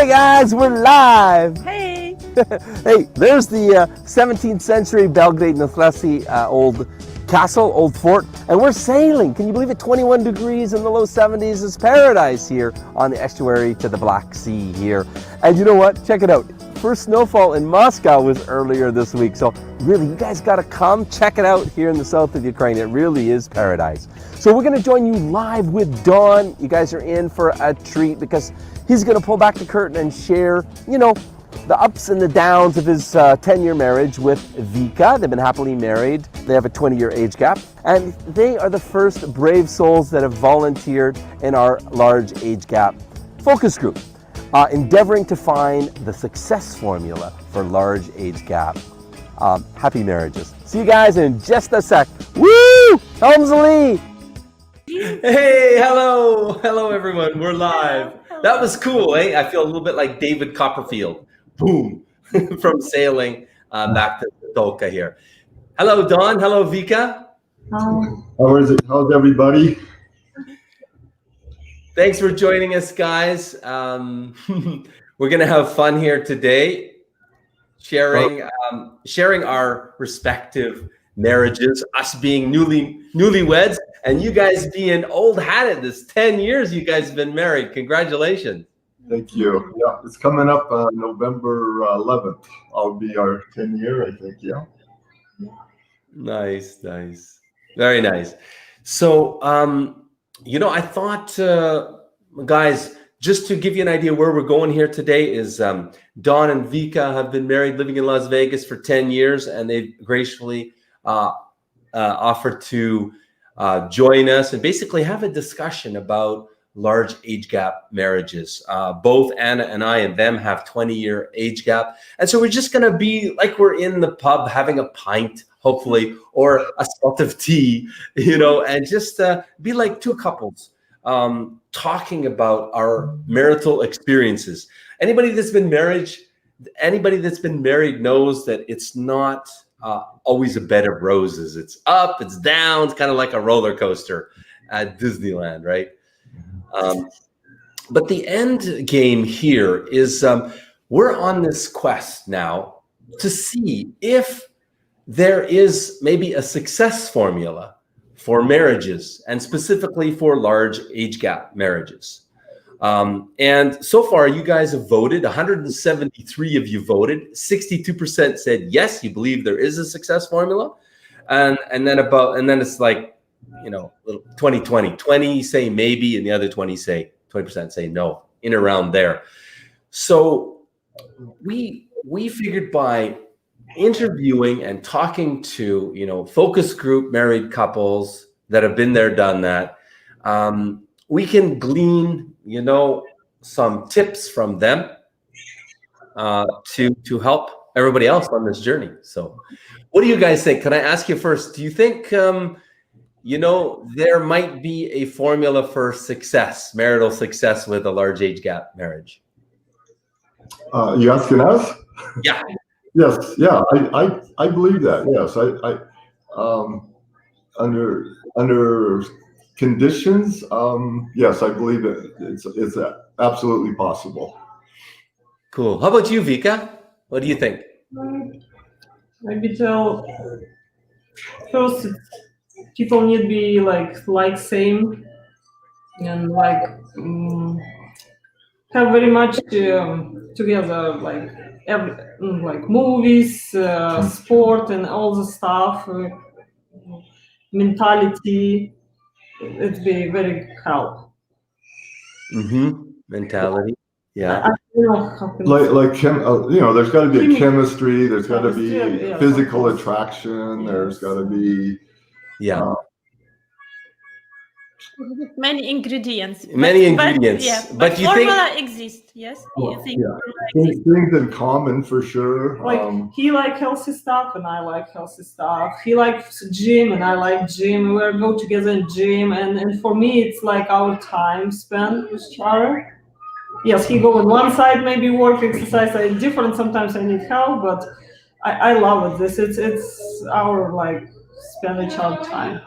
Hi guys, we're live. Hey. Hey, there's the 17th century Belgrade Nathlesi old castle, old fort, and we're sailing. Can you believe it? 21 degrees in the low 70s is paradise here on the estuary to the Black Sea here. And you know what? Check it out. First snowfall in Moscow was earlier this week. So really, you guys got to come check it out here in the south of Ukraine. It really is paradise. So we're going to join you live with Don. You guys are in for a treat because he's going to pull back the curtain and share, you know, the ups and the downs of his 10-year marriage with Vika. They've been happily married. They have a 20-year age gap. And they are the first brave souls that have volunteered in our large age gap focus group, endeavoring to find the success formula for large age gap. Happy marriages. See you guys in just a sec. Woo! Helmsley! Hey, hello everyone. We're live. That was cool, eh? I feel a little bit like David Copperfield. Boom, from sailing back to Tolka here. Hello, Don. Hello, Vika. How is it? How's everybody? Thanks for joining us, guys. We're gonna have fun here today, sharing our respective marriages, us being newlyweds, and you guys being old hatted. This 10 years you guys have been married. Congratulations. Thank you. Yeah, it's coming up November 11th. I'll be our 10-year, I think. Yeah. Nice. Very nice. So, you know, I thought, guys, just to give you an idea where we're going here today is Don and Vika have been married, living in Las Vegas for 10 years, and they've graciously offered to join us and basically have a discussion about large age gap marriages. Both Anna and I and them have 20-year age gap. And so we're just going to be like we're in the pub having a pint, hopefully, or a spot of tea, you know, and just be like two couples talking about our marital experiences. Anybody that's been married knows that it's not always a bed of roses. It's up, it's down. It's kind of like a roller coaster at Disneyland, right? But the end game here is we're on this quest now to see if there is maybe a success formula for marriages and specifically for large age gap marriages. And so far you guys have voted. 173 of you voted. 62% said yes, you believe there is a success formula. And then it's like, you know, 20 say maybe, and the other 20% say no, in around there. So we figured by interviewing and talking to, you know, focus group married couples that have been there, done that, we can glean, you know, some tips from them to help everybody else on this journey. So what do you guys think? Can I ask you first, do you think you know, there might be a formula for success, marital success with a large age gap marriage? You asking us? Yeah. Yes. Yeah. I believe that. Yes. Under conditions. Yes, I believe it. It's absolutely possible. Cool. How about you, Vika? What do you think? Maybe first people need to be like same and like have very much together, like like movies, sport, and all the stuff, mentality. It'd be very help. Mentality. Yeah. You know, there's got to be a chemistry. There's got to be physical attraction. There's got to be. Yeah. Many ingredients. But But you formula think exists, yes? Well, You think things in common for sure. Like he like healthy stuff and I like healthy stuff. He likes gym and I like gym. We go together in gym, and for me it's like our time spent with each other. Yes, he go on one side, maybe work, exercise. I different. Sometimes I need help, but I love it. It's our like spend each other time.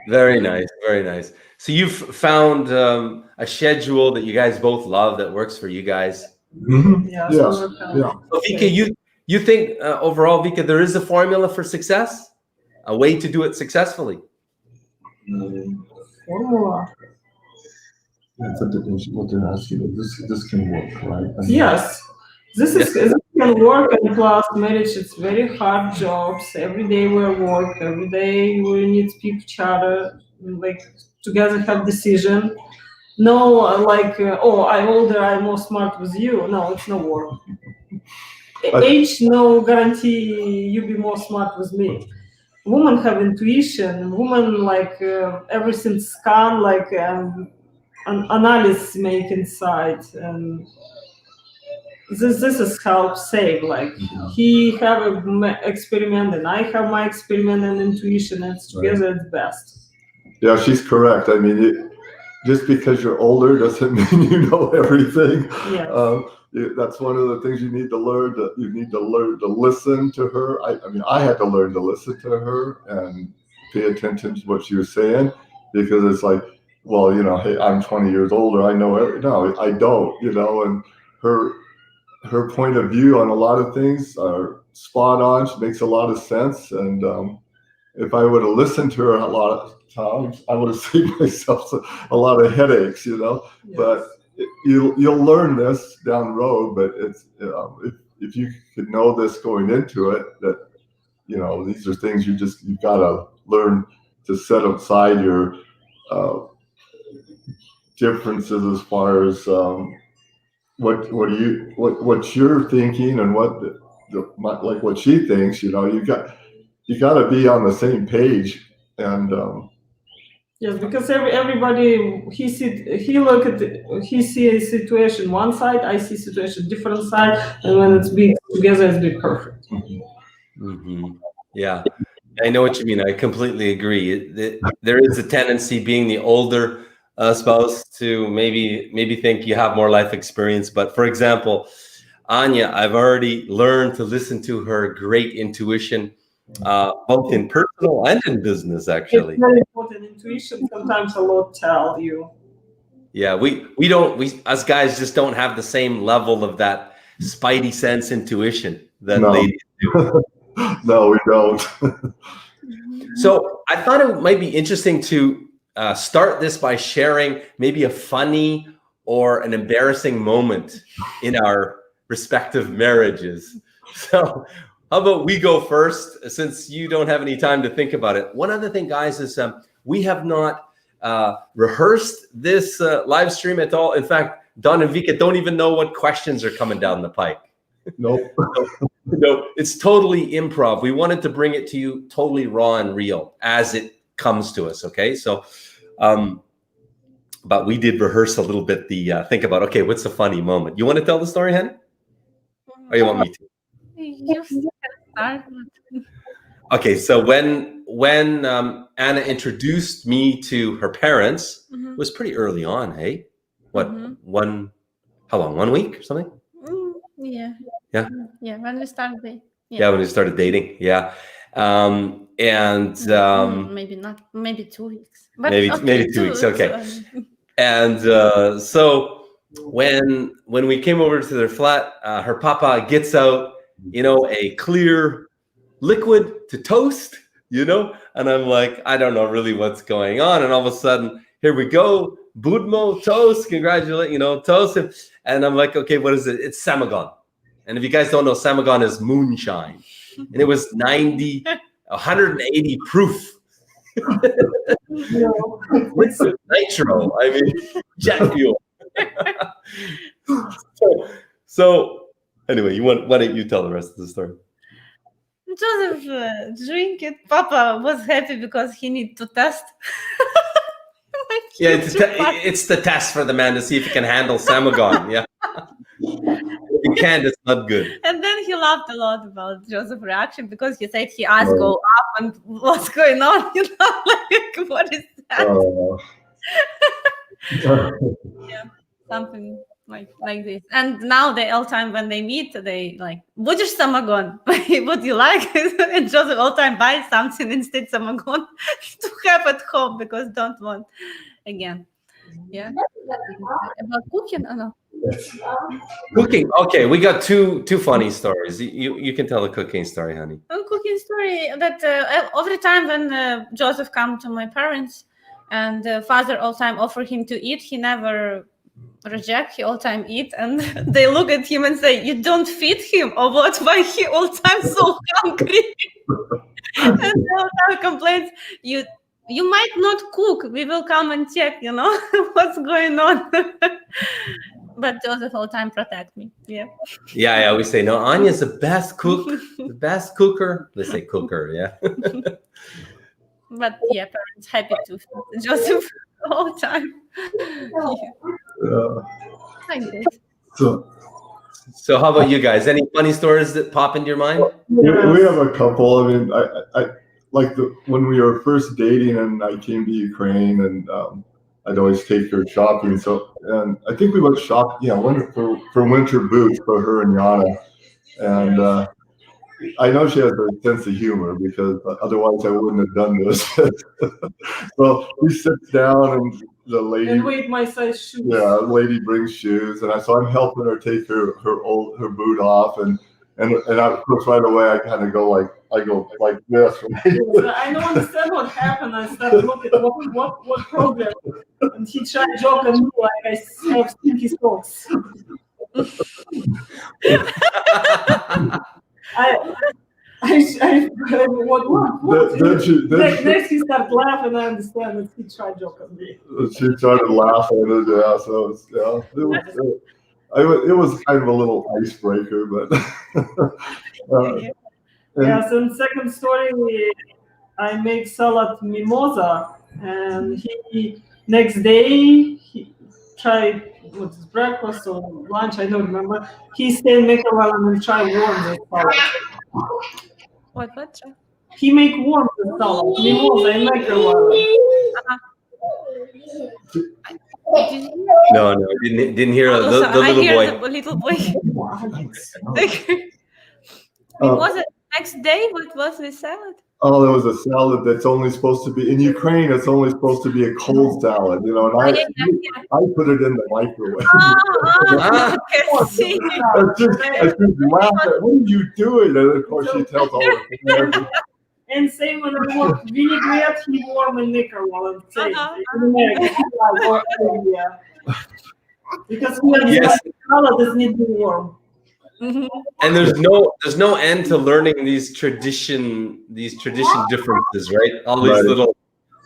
Very nice, very nice. So you've found a schedule that you guys both love that works for you guys. Mhm. Yeah, Yes. so we're Yeah. So Vika, you think overall, Vika, there is a formula for success, a way to do it successfully? formula. That's what they're asking. This can work, right? I mean, Yes, this can work, and plus marriage. It's very hard jobs. Every day we work. Every day we need to speak each other. Like together have decision. No, oh, I'm older. I'm more smart with you. No, it's no work. Age no guarantee you be more smart with me. Women have intuition. Women like everything scan like an analysis make inside and this is help save like he have a experiment and I have my experiment and intuition and it's together it's best. Yeah, she's correct. I mean, just because you're older doesn't mean you know everything. Yes. That's one of the things you need to learn. You need to learn to listen to her. I mean, I had to learn to listen to her and pay attention to what she was saying, because it's like, well, hey, I'm 20 years older. I know no, I don't. And her point of view on a lot of things are spot on. She makes a lot of sense, and if I would have listened to her a lot of times, I would have saved myself a lot of headaches, Yes. But you'll learn this down the road. But it's if you could know this going into it, that these are things you've got to learn to set aside your differences as far as what you're thinking and like what she thinks. You got to be on the same page. And yes, because everybody he see a situation one side, I see situation different side, and when it's being together, it's be perfect. Mm-hmm. Yeah, I know what you mean. I completely agree. There is a tendency, being the older spouse, to maybe think you have more life experience. But for example, Anya, I've already learned to listen to her great intuition, both in personal and in business, actually. It's very important. Intuition sometimes a lot tell you. Yeah, we us guys just don't have the same level of that spidey sense intuition that No. ladies do. No, we don't. So I thought it might be interesting to start this by sharing maybe a funny or an embarrassing moment in our respective marriages. So how about we go first, since you don't have any time to think about it. One other thing, guys, is we have not rehearsed this live stream at all. In fact, Don and Vika don't even know what questions are coming down the pike. Nope. No, it's totally improv. We wanted to bring it to you totally raw and real as it comes to us. Okay, so but we did rehearse a little bit think about, okay, what's a funny moment? You want to tell the story, Hen? Or you want me to? You can start. Okay, so when Anna introduced me to her parents, it was pretty early on, hey? What, how long, 1 week or something? Yeah. Yeah? Yeah, when we started. Yeah, when we started dating, yeah. And maybe 2 weeks. But maybe 2 weeks, okay. And so when we came over to their flat, her papa gets out, a clear liquid to toast, and I'm like, I don't know really what's going on. And all of a sudden, here we go, Budmo toast, congratulate, toast. And I'm like, okay, what is it? It's Samagon. And if you guys don't know, Samagon is moonshine. And it was 180 proof. Liquid nitro, I mean, jet fuel. so anyway, why don't you tell the rest of the story? Joseph drink it. Papa was happy because he need to test. Yeah, it's the test for the man to see if he can handle Samagon. Yeah. If he can't, it's not good. And then he laughed a lot about Joseph's reaction, because he said he eyes go up and what's going on? What is that? Yeah, something like this. And now they all time when they meet, they like, будешь самогон? Would you like? And Joseph all time buys something instead самогон to have at home because don't want again. Yeah. About cooking, I know. Cooking. Okay, we got two funny stories. You can tell the cooking story, honey. A cooking story that every time when Joseph come to my parents and father all time offer him to eat, he never reject. He all time eat, and they look at him and say, "You don't feed him, or what? Why he all time so hungry?" And they all time complains, "You might not cook. We will come and check. You know what's going on." But Joseph all time protect me. Yeah. Yeah. We say no. Anya's the best cook, the best cooker. Let's say cooker. Yeah. But yeah, parents happy to feed Joseph all time. Like this. So how about you guys? Any funny stories that pop into your mind? We have a couple. I mean, I like when we were first dating, and I came to Ukraine, and I'd always take her shopping. So, and I think we went shopping, for winter boots for her and Yana. And I know she has a sense of humor because otherwise I wouldn't have done this. So he sits down, and the lady, And wait, my size shoes. yeah, the lady brings shoes, and so I'm helping her take her boot off, and of course right away I kind of go like this. I don't understand what happened. I started looking what problem, and he tried to joke on me like I have stinky socks. What? Next he started laughing. I understand that he tried to joke on me. She started laughing, yeah. So it was kind of a little icebreaker, but yes. And second story, I make salad mimosa, and he next day he tried what's breakfast or lunch, I don't remember. He stayed in microwave and try warm the salad. What? He make warm the salad mimosa in microwave. No, didn't hear the little I hear boy. the little boy. Was it next day? What was the salad? Oh, there was a salad that's only supposed to be in Ukraine. It's only supposed to be a cold salad, and I put it in the microwave. I just laugh at, what are you doing? And of course she tells all the And same when I want vinaigrette, he warm in microwave. Because salad does need to be warm. Mm-hmm. And there's no end to learning these tradition differences, right? All these little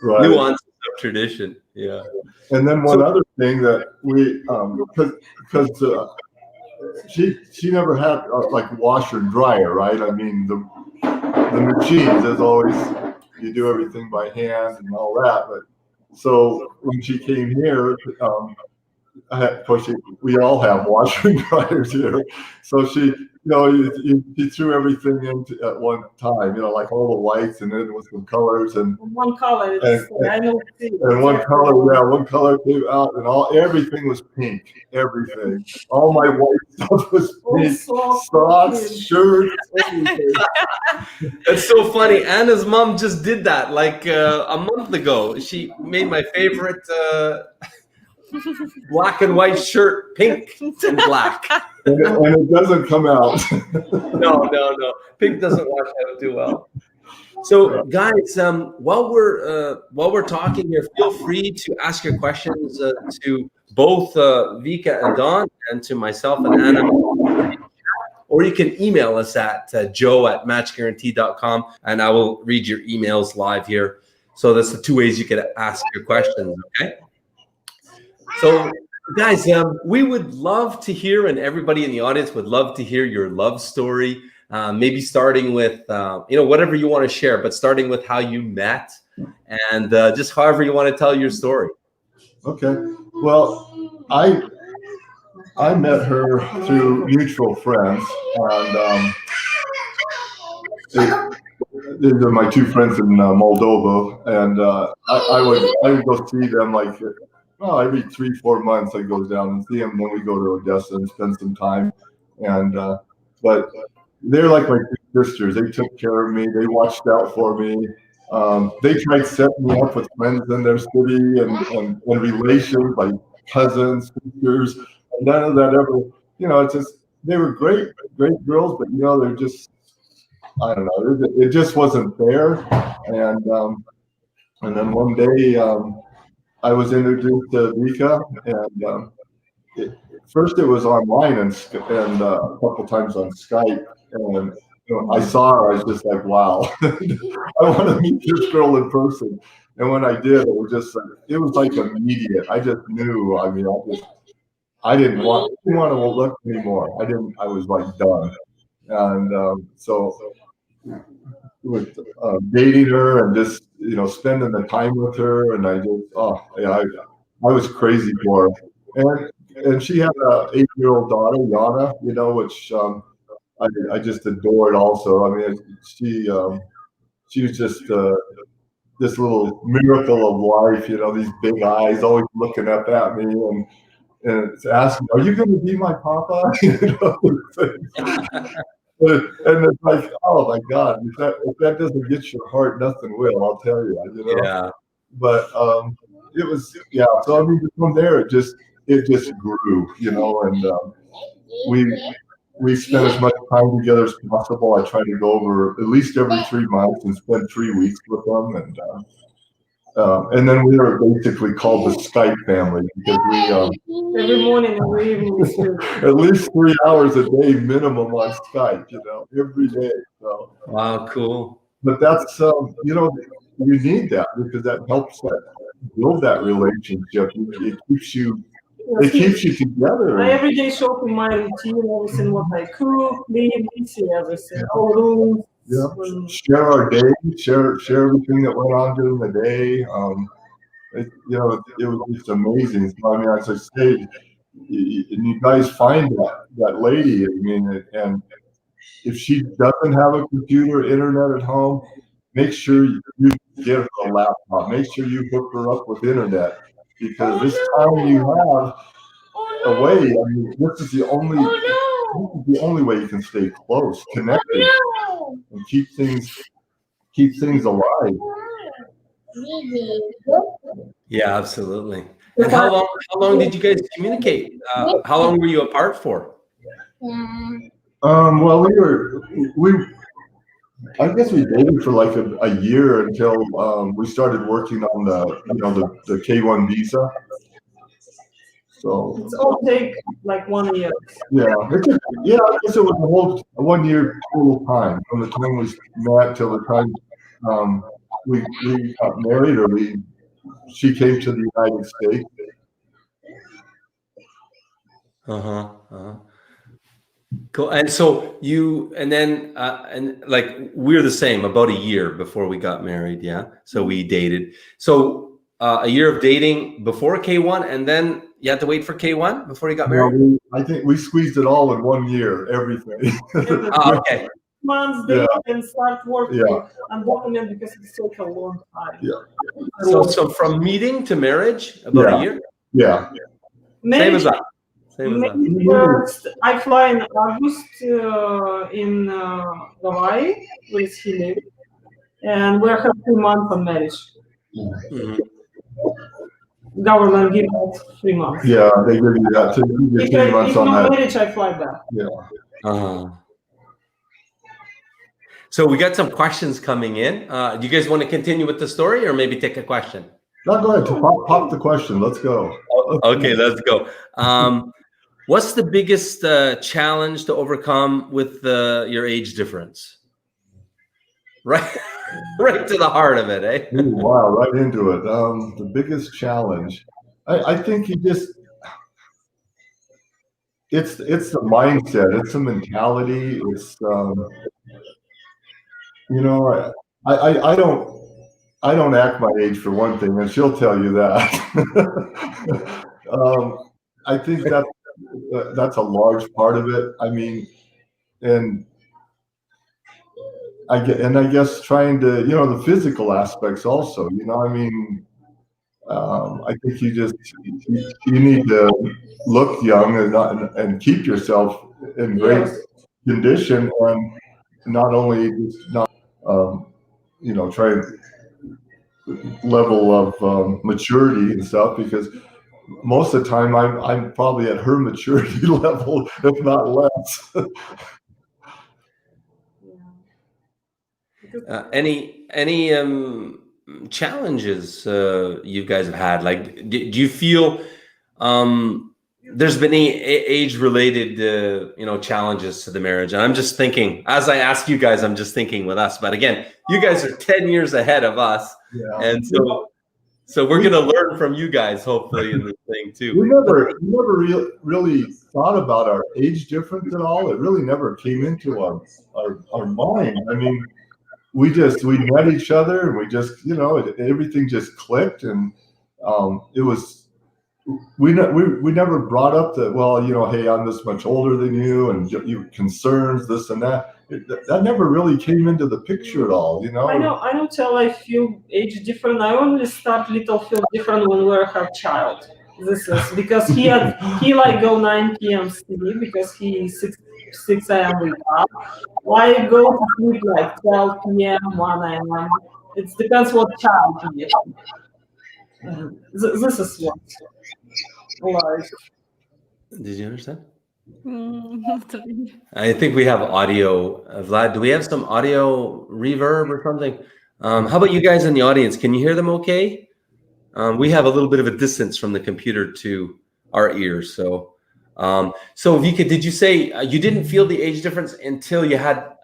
nuances of tradition. Yeah. And then one other thing that we because she never had like washer and dryer, right? I mean the machines, as always, you do everything by hand and all that. But so when she came here, of course, we all have washer and dryers here. So she, you threw everything into at one time, like all the whites, and then with some colors and one color. I know. And one color came out, and everything was pink. Everything, all my white stuff was pink. Socks, shirts, everything. That's so funny. Anna's mom just did that like a month ago. She made my favorite. Black and white shirt, pink and black. And it doesn't come out. No. Pink doesn't wash out too well. So, guys, while we're talking here, feel free to ask your questions to both Vika and Don, and to myself and Anna. Or you can email us at joe@matchguarantee.com, and I will read your emails live here. So that's the two ways you can ask your questions, okay? So, guys, we would love to hear, and everybody in the audience would love to hear your love story. Maybe starting with, whatever you want to share, but starting with how you met, and just however you want to tell your story. Okay. Well, I met her through mutual friends, and these are my two friends in Moldova, and I would go see them like every 3-4 months I go down and see them. Then we go to Odessa and spend some time. And but they're like my two sisters. They took care of me. They watched out for me. They tried setting me up with friends in their city and relations like cousins, sisters. And none of that ever, it's just they were great girls, but they're just, I don't know, it just wasn't there. And then one day I was introduced to Vika, and first it was online and a couple times on Skype, and I saw her. I was just like, wow, I want to meet this girl in person. And when I did, it was like immediate. I just knew. I mean, I didn't want to look anymore. I was like done. And so with dating her and just spending the time with her, and I was crazy for her. And she had a 8-year-old daughter, Yana, which I just adored. Also, I mean, she was just this little miracle of life. These big eyes, always looking up at me, and it's asking, "Are you going to be my papa?" And it's like, oh my God, if that doesn't get your heart, nothing will. I'll tell you, Yeah. But it was, yeah. So I mean, from there, it just grew, and we spent as much time together as possible. I try to go over at least every 3 months and spend 3 weeks with them, and then we were basically called the Skype family because we Every morning, every evening. at least 3 hours a day minimum on Skype, every day. So Wow, cool. but that's you need that because that helps build that relationship. It keeps you together. I every day show him my routine, everything what I cook, clean, see everything, all rooms. Yeah. Share our day, share everything that went on during the day. It was just amazing. So, I mean, as I say, you guys find that lady. I mean, and if she doesn't have a computer, internet at home, make sure you get her a laptop. Make sure you hook her up with internet, because this time you have away, I mean, this is the only way you can stay close, connected, and keep things alive. Yeah, absolutely. And how long did you guys communicate? How long were you apart for? Well, I guess we dated for like a year until we started working on the K1 visa. So it's all take like 1 year. Yeah, I guess it was a whole 1 year total time from the time we met till the time we got married, or she came to the United States. Cool. And so and like we're the same, about a year before we got married. Yeah. So we dated. So a year of dating before K1, and then you had to wait for K1 before you got married? I think we squeezed it all in 1 year, everything. Okay. Months they can start working on document because it takes a long time. Yeah. So from meeting to marriage, about a year? Yeah. Same as that. Maybe first, I fly in August in Hawaii, where he lived, and we're having 3 months on marriage. Mm-hmm. Government gives us 3 months. Yeah, they give you that. So you get 3 months on that. Marriage, I fly back. Yeah. So we got some questions coming in. Do you guys want to continue with the story, or maybe take a question? No, go ahead. Pop the question. Let's go. Okay, let's go. What's the biggest challenge to overcome with your age difference? Right, right to the heart of it, eh? Ooh, wow, right into it. The biggest challenge, I think it's the mindset, it's the mentality. It's I don't act my age, for one thing, and she'll tell you that. I think that's a large part of it. I mean, and I guess trying to, the physical aspects also, I mean, I think you need to look young and keep yourself in great Yes. condition, and not only not try level of maturity and stuff, because most of the time I'm probably at her maturity level, if not less. Any challenges you guys have had? Like, do you feel there's been any age-related challenges to the marriage? And I'm just thinking, as I ask you guys, I'm just thinking with us. But again, you guys are 10 years ahead of us, and so we're going to learn from you guys, hopefully, in this thing too. We never really thought about our age difference at all. It really never came into our mind. I mean, we met each other, and we just, everything just clicked, and it was, we never brought up that, well, hey, I'm this much older than you, and you concerns, this and that. That never really came into the picture at all, I don't tell I feel age different. I only start little feel different when we have child. This is because he like go 9 p.m. sleep because he 6 a.m. wake up. I go to sleep like 12 p.m. 1 a.m. It depends what child he is. This is what like. Did you understand? Not really. I think we have audio. Vlad, do we have some audio reverb or something? How about you guys in the audience? Can you hear them okay? We have a little bit of a distance from the computer to our ears. So if you could, did you say you didn't feel the age difference until you had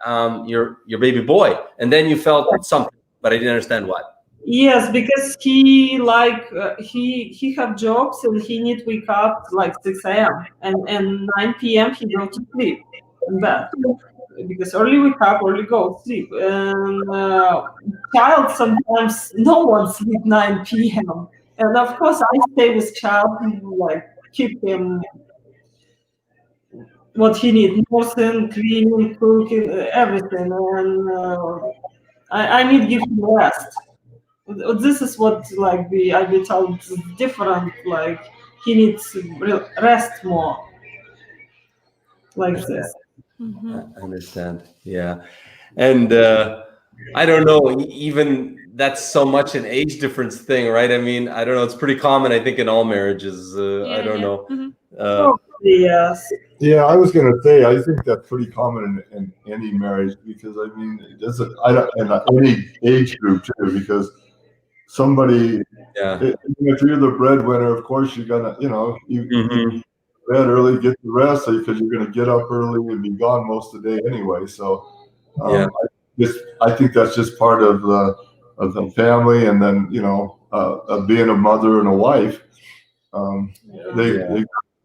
your baby boy, and then you felt something, but I didn't understand what? Yes, because he like he have jobs and he need wake up like 6 a.m. and 9 p.m. he go to sleep in bed because early wake up, early go sleep. And child sometimes no one sleep 9 p.m. And of course I stay with child, like keep him what he need, nursing, cleaning, cooking, everything, and I need give him rest. This is what like I be told is different. Like he needs rest more. Like this. Mm-hmm. I understand. Yeah. And I don't know, even that's so much an age difference thing, right? I mean, I don't know. It's pretty common, I think, in all marriages. I don't know. Mm-hmm. Yes. Yeah, I was going to say, I think that's pretty common in any marriage, because I mean, it doesn't, in any age group too, because somebody, if you're the breadwinner, of course you're gonna, you bed early, get the rest, because you're going to get up early and be gone most of the day anyway. So I think that's just part of the family, and then of being a mother and a wife.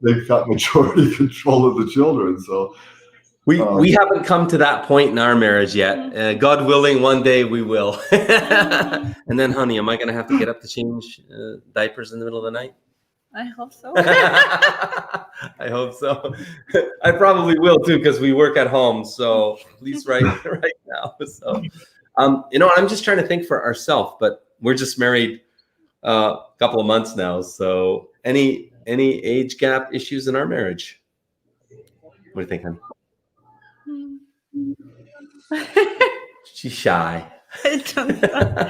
They've got majority control of the children. So we haven't come to that point in our marriage yet. God willing, one day we will. And then, honey, am I going to have to get up to change diapers in the middle of the night? I hope so. I hope so. I probably will too, because we work at home. So please right now. So, I'm just trying to think for ourselves, but we're just married a couple of months now. So any age gap issues in our marriage? What do you think, hon? She's shy. I don't know.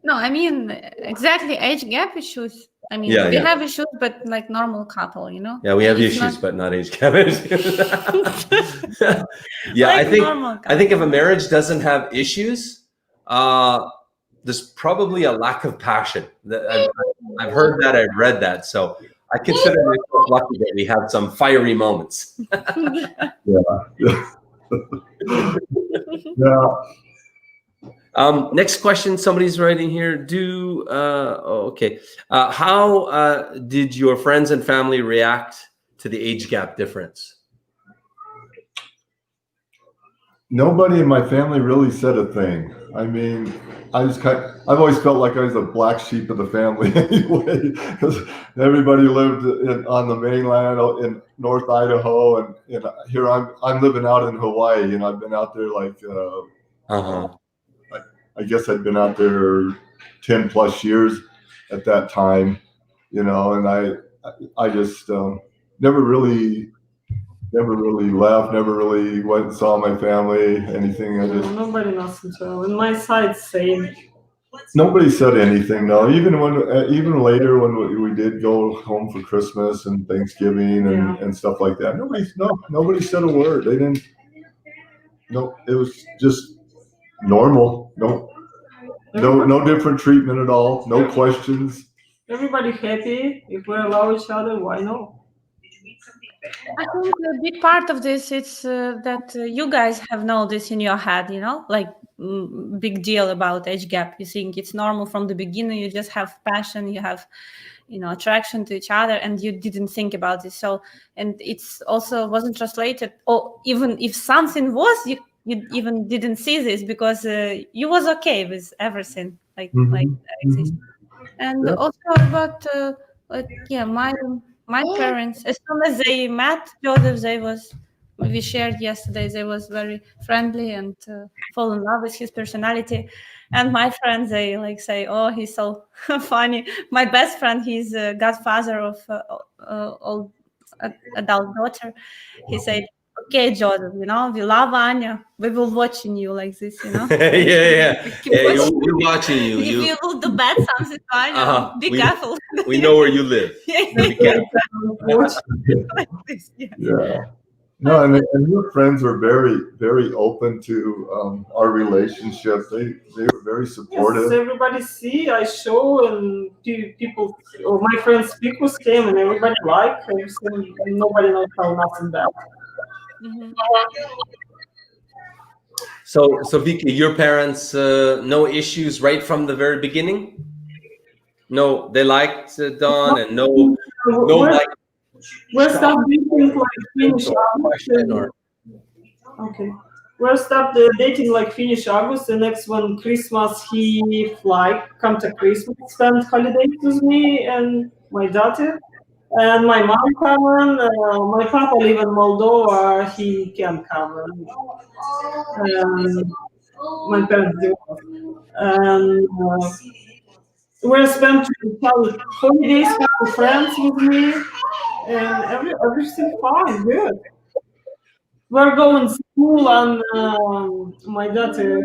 No, I mean exactly age gap issues. I mean, we have issues, but like normal couple, Yeah, we have issues, but not age gap issues. Yeah, like I think if a marriage doesn't have issues, there's probably a lack of passion. I've heard that, I've read that, so I consider myself lucky that we have some fiery moments. Next question, somebody's writing here. How did your friends and family react to the age gap difference? Nobody in my family really said a thing. I mean, I've always felt like I was the black sheep of the family anyway, because everybody lived on the mainland in North Idaho, and here I'm living out in Hawaii, and I've been out there like I guess I'd been out there 10 plus years, at that time, and I just never really left, never really went and saw my family, anything. Nobody knows each other. On my side, same. Nobody said anything. No, even later when we did go home for Christmas and Thanksgiving and stuff like that, nobody said a word. They didn't. No, it was just normal. No different treatment at all. No questions. Everybody happy. If we allow each other, why not? I think a big part of this is that you guys have know this in your head, like big deal about age gap. You think it's normal from the beginning. You just have passion. You have, attraction to each other, and you didn't think about this. So, and it's also wasn't translated, or even if something was, you even didn't see this because you was okay with everything, like this. And also about my parents, as soon as they met Joseph, we shared yesterday, they was very friendly and fall in love with his personality. And my friends, they like say, oh, he's so funny. My best friend, he's godfather of old adult daughter. He said, okay, Joseph, we love Anya. We will watching you like this, Yeah. We're watching you. If you will do bad something to Anya, be careful. We know where you live. Be careful. Like this, yeah. No, and your friends were very, very open to our relationship. They were very supportive. Yes, everybody see, I show, and people, or my friends speak with him, and everybody like everything, and nobody knows how nothing bad. So Vicky, your parents, no issues right from the very beginning? No, they liked Don, and no like. We're stop dating like finish August. Okay. We're stop dating like finish August. The next one Christmas he come to Christmas, spend holidays with me and my daughter. And my mom come. My papa live in Moldova. He can come. My parents do. And we're spent holidays with friends with me. And everything fine, good. We're going to school, and my daughter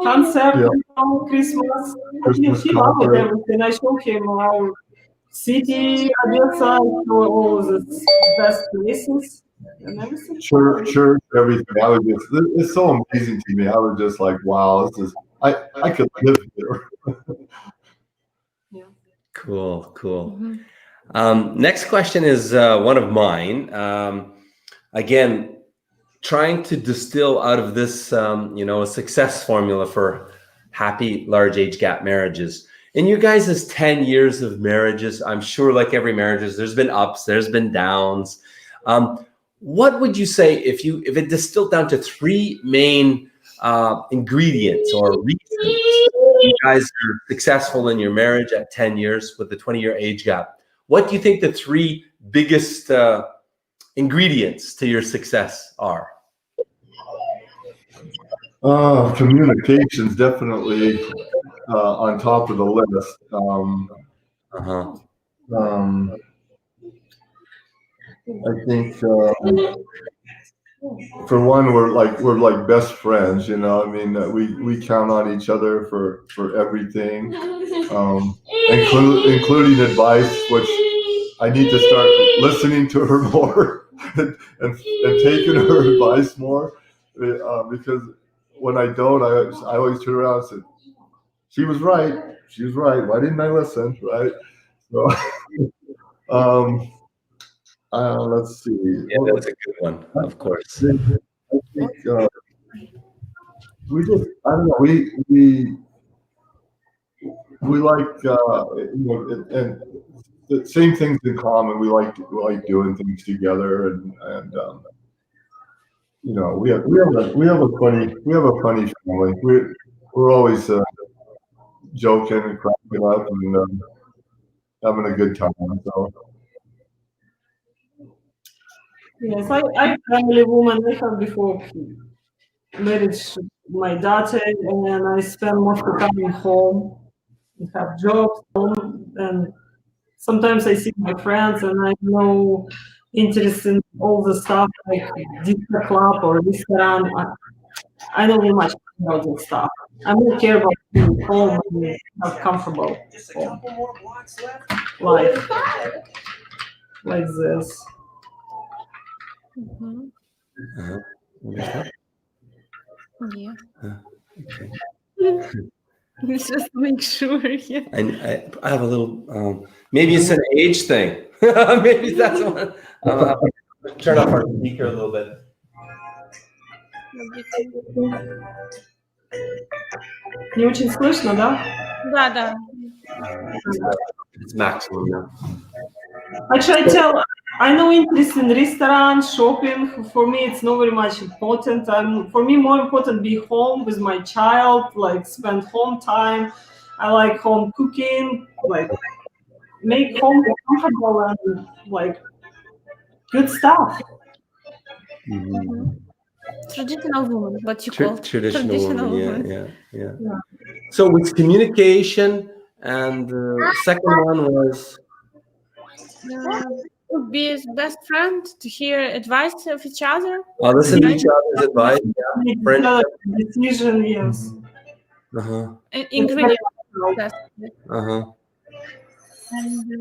concert on Christmas. He loved everything. I showed him our city, Odessa, all the best places, and everything. Church, everything. It's so amazing to me. I was just like, wow, I could live here. Cool. Next question is one of mine. Again, trying to distill out of this, a success formula for happy large age gap marriages. In you guys' 10 years of marriages, I'm sure like every marriages, there's been ups, there's been downs. What would you say if it distilled down to three main ingredients or reasons you guys are successful in your marriage at 10 years with the 20-year age gap? What do you think the three biggest ingredients to your success are? Communication's definitely on top of the list. I think for one, we're like best friends. We count on each other for everything, including advice, which I need to start listening to her more and taking her advice more, because when I don't, I always turn around and say, she was right. Why didn't I listen? Right. So, let's see. Yeah, that's a good one, of course. I think we just, I don't know, we like, and the same things in common. We like doing things together, and we have a funny family. We're always joking and cracking up and having a good time. So. Yes, I'm family woman. I have before marriage my daughter, and I spend most of the time at home. and have jobs, and sometimes I see my friends and I know interest in all the stuff like disco club or restaurant. I don't know much about that stuff. I more care about being home and have comfortable home life like this. Mhm. Understand? Yeah. Okay. Just make sure. Yeah. I have a little. Maybe it's an age thing. Maybe that's one. I'll turn off our speaker a little bit. Не очень слышно, да? Да, да. It's maximum now. Actually, I know interest in restaurants, shopping. For me, it's not very much important. For me, more important be home with my child, like spend home time. I like home cooking, like make home comfortable and like good stuff. Traditional woman, what you call Traditional woman. woman. Yeah. So with communication, and the second one was Would be his best friend to hear advice of each other. listen to each other's advice. Make Friendship. decision, yes. Ingredient. And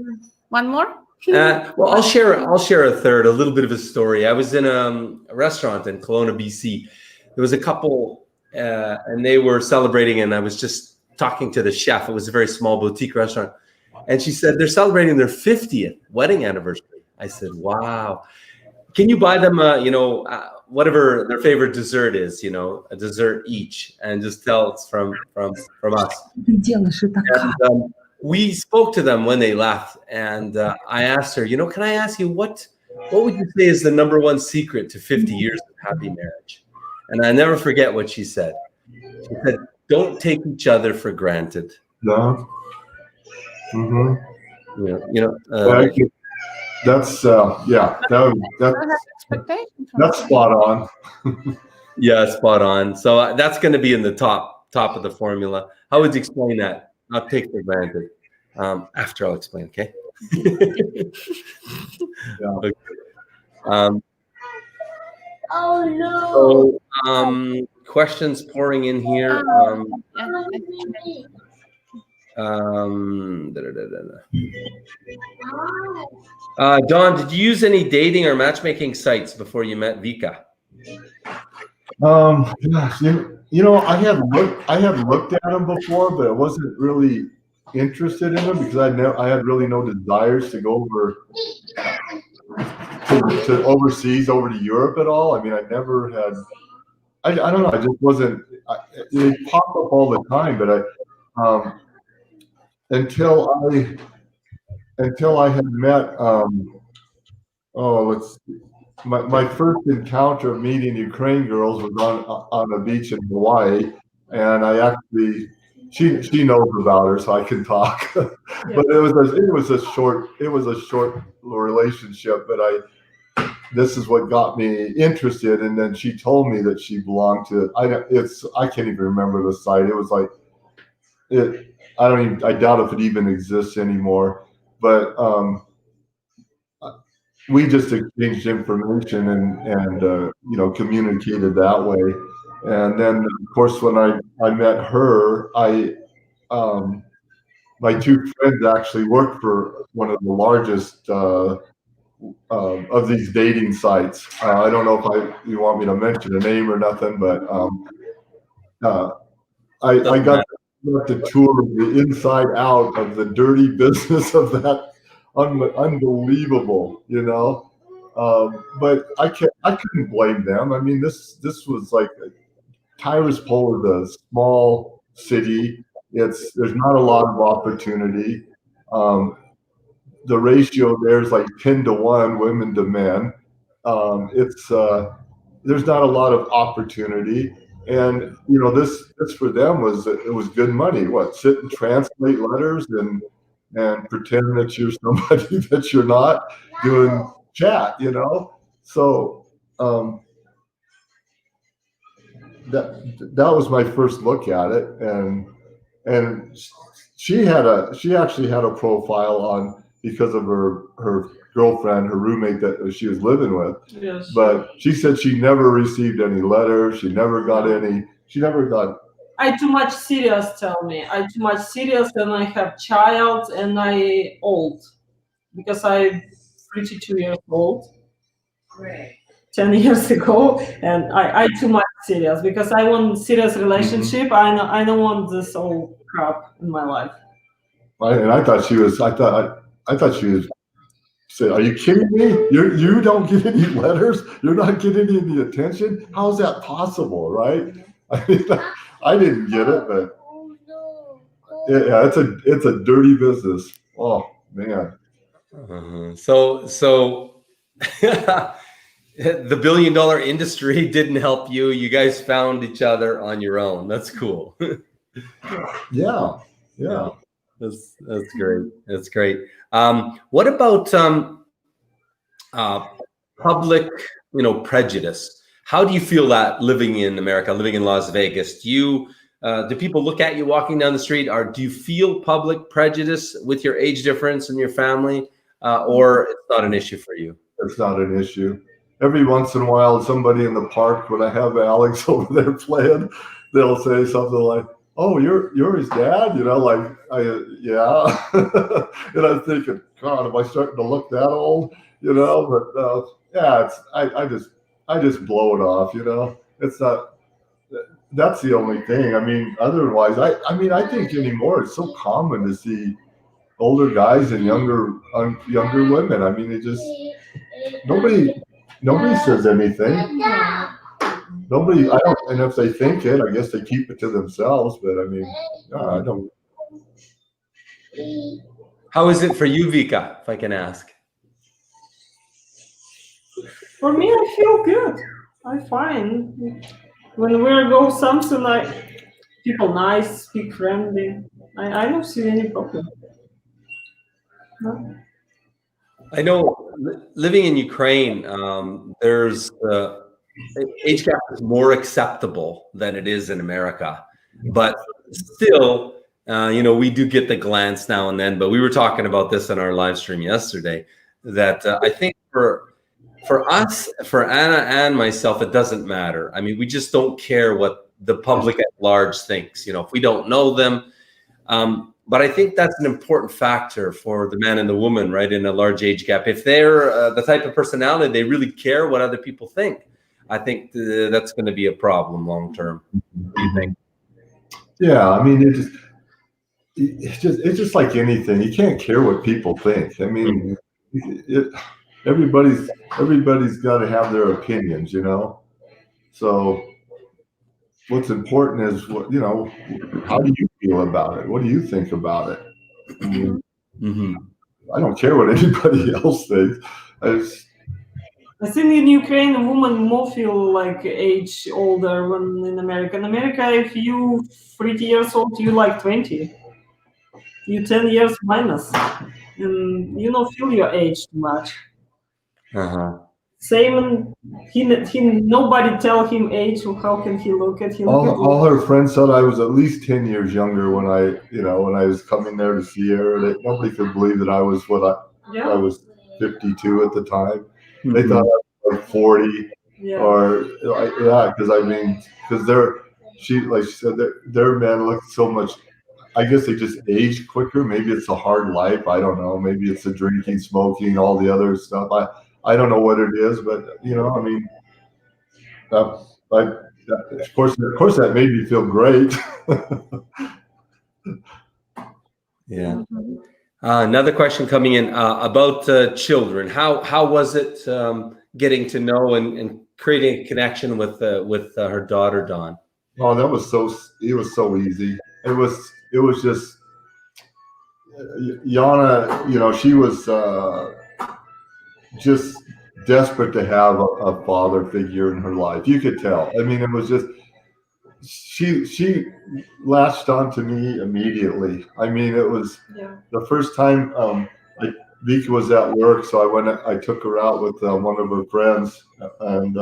one more. Well, I'll share a third, a little bit of a story. I was in a restaurant in Kelowna, BC. There was a couple, and they were celebrating, and I was just talking to the chef. It was a very small boutique restaurant, and she said they're celebrating their 50th wedding anniversary. I said, "Wow! Can you buy them, whatever their favorite dessert is? A dessert each, and just tell it's from us." And, we spoke to them when they left, and I asked her, can I ask you what would you say is the number one secret to 50 years of happy marriage? And I never forget what she said. She said, "Don't take each other for granted." No. Mm-hmm. That's that's spot on. Yeah, spot on. So that's going to be in the top of the formula. How would you explain that? Not take for granted. After I'll explain, okay? Okay. Oh no! So, questions pouring in here. Don, did you use any dating or matchmaking sites before you met Vika? I had looked at them before, but I wasn't really interested in them because I had really no desires to go over to overseas, over to Europe at all. I mean, I never had. I don't know. I just wasn't. They pop up all the time, but until I had met. My first encounter of meeting Ukraine girls was on a beach in Hawaii, and she knows about her, so I can talk. But it was a short relationship. But this is what got me interested, and then she told me that she belonged to I can't even remember the site. It was like I doubt if it even exists anymore. But we just exchanged information and communicated that way. And then of course when I met her, my two friends actually worked for one of the largest of these dating sites. I don't know if you want me to mention a name or nothing, but I got to tour the inside out of the dirty business of that. Unbelievable, but I couldn't blame them. I mean, this was like Tiraspol is a small city. There's not a lot of opportunity. The ratio there is like 10-1 women to men. There's not a lot of opportunity, and this for them was good money. What, sit and translate letters and pretend that you're somebody that you're not, doing chat, So that was my first look at it, and she actually had a profile on because of her girlfriend, her roommate that she was living with. Yes. But she said she never received any letters. She never got any. She never got. I too much serious. Tell me, I too much serious, and I have child, and I old because I 32 years old. Right. 10 years ago, and I too much serious because I want serious relationship. I don't want this old crap in my life. And I thought she was. I thought she was. Said, "Are you kidding me? You don't get any letters. You're not getting any attention. How is that possible, right?" I mean, I didn't get it, but yeah, it's a dirty business. Oh man. So the billion-dollar industry didn't help you. You guys found each other on your own. That's cool. Yeah. That's great. That's great. What about public, prejudice? How do you feel that living in America, living in Las Vegas? Do people look at you walking down the street? Or do you feel public prejudice with your age difference and your family, or it's not an issue for you? It's not an issue. Every once in a while, somebody in the park, when I have Alex over there playing, they'll say something like, "Oh, you're his dad," yeah. And I'm thinking, God, am I starting to look that old? But yeah, I just blow it off. It's not. That's the only thing. I mean, otherwise, I think anymore it's so common to see older guys and younger women. I mean, it just nobody says anything. Nobody. I don't. And if they think it, I guess they keep it to themselves. But I mean, I don't. How is it for you, Vika, if I can ask? For me, I feel good. I'm fine. When we go something like people nice, speak friendly, I don't see any problem. No. I know living in Ukraine, there's age gap is more acceptable than it is in America, but still, we do get the glance now and then. But we were talking about this in our live stream yesterday, that I think for us, for Anna and myself, it doesn't matter. I mean, we just don't care what the public at large thinks. If we don't know them. But I think that's an important factor for the man and the woman, right, in a large age gap. If they're the type of personality, they really care what other people think. I think that's going to be a problem long term. What do you think? Yeah, I mean, it's just like anything. You can't care what people think. I mean, everybody's got to have their opinions, So what's important is how do you feel about it? What do you think about it? I mean, I don't care what anybody else thinks. I think in Ukraine, a woman more feel like age older than in America. In America, if you 30 years old, you like 20. You 10 years minus, and you don't feel your age too much. Same, nobody tell him age. How can he look at him? All her friends said I was at least 10 years younger when I was coming there to see her. Nobody could believe that I was I was 52 at the time. They thought I was like 40 or because she said their men look so much. I guess they just age quicker. Maybe it's a hard life. I don't know. Maybe it's the drinking, smoking, all the other stuff. I don't know what it is, but I mean, of course that made me feel great. Yeah. Another question coming in about children. How was it getting to know and creating a connection with her daughter, Dawn? Oh, it was so easy. It was just Yana. She was just desperate to have a father figure in her life. You could tell. I mean, it was just she latched onto me immediately. I mean, it was the first time Vika was at work, so I took her out with one of her friends, and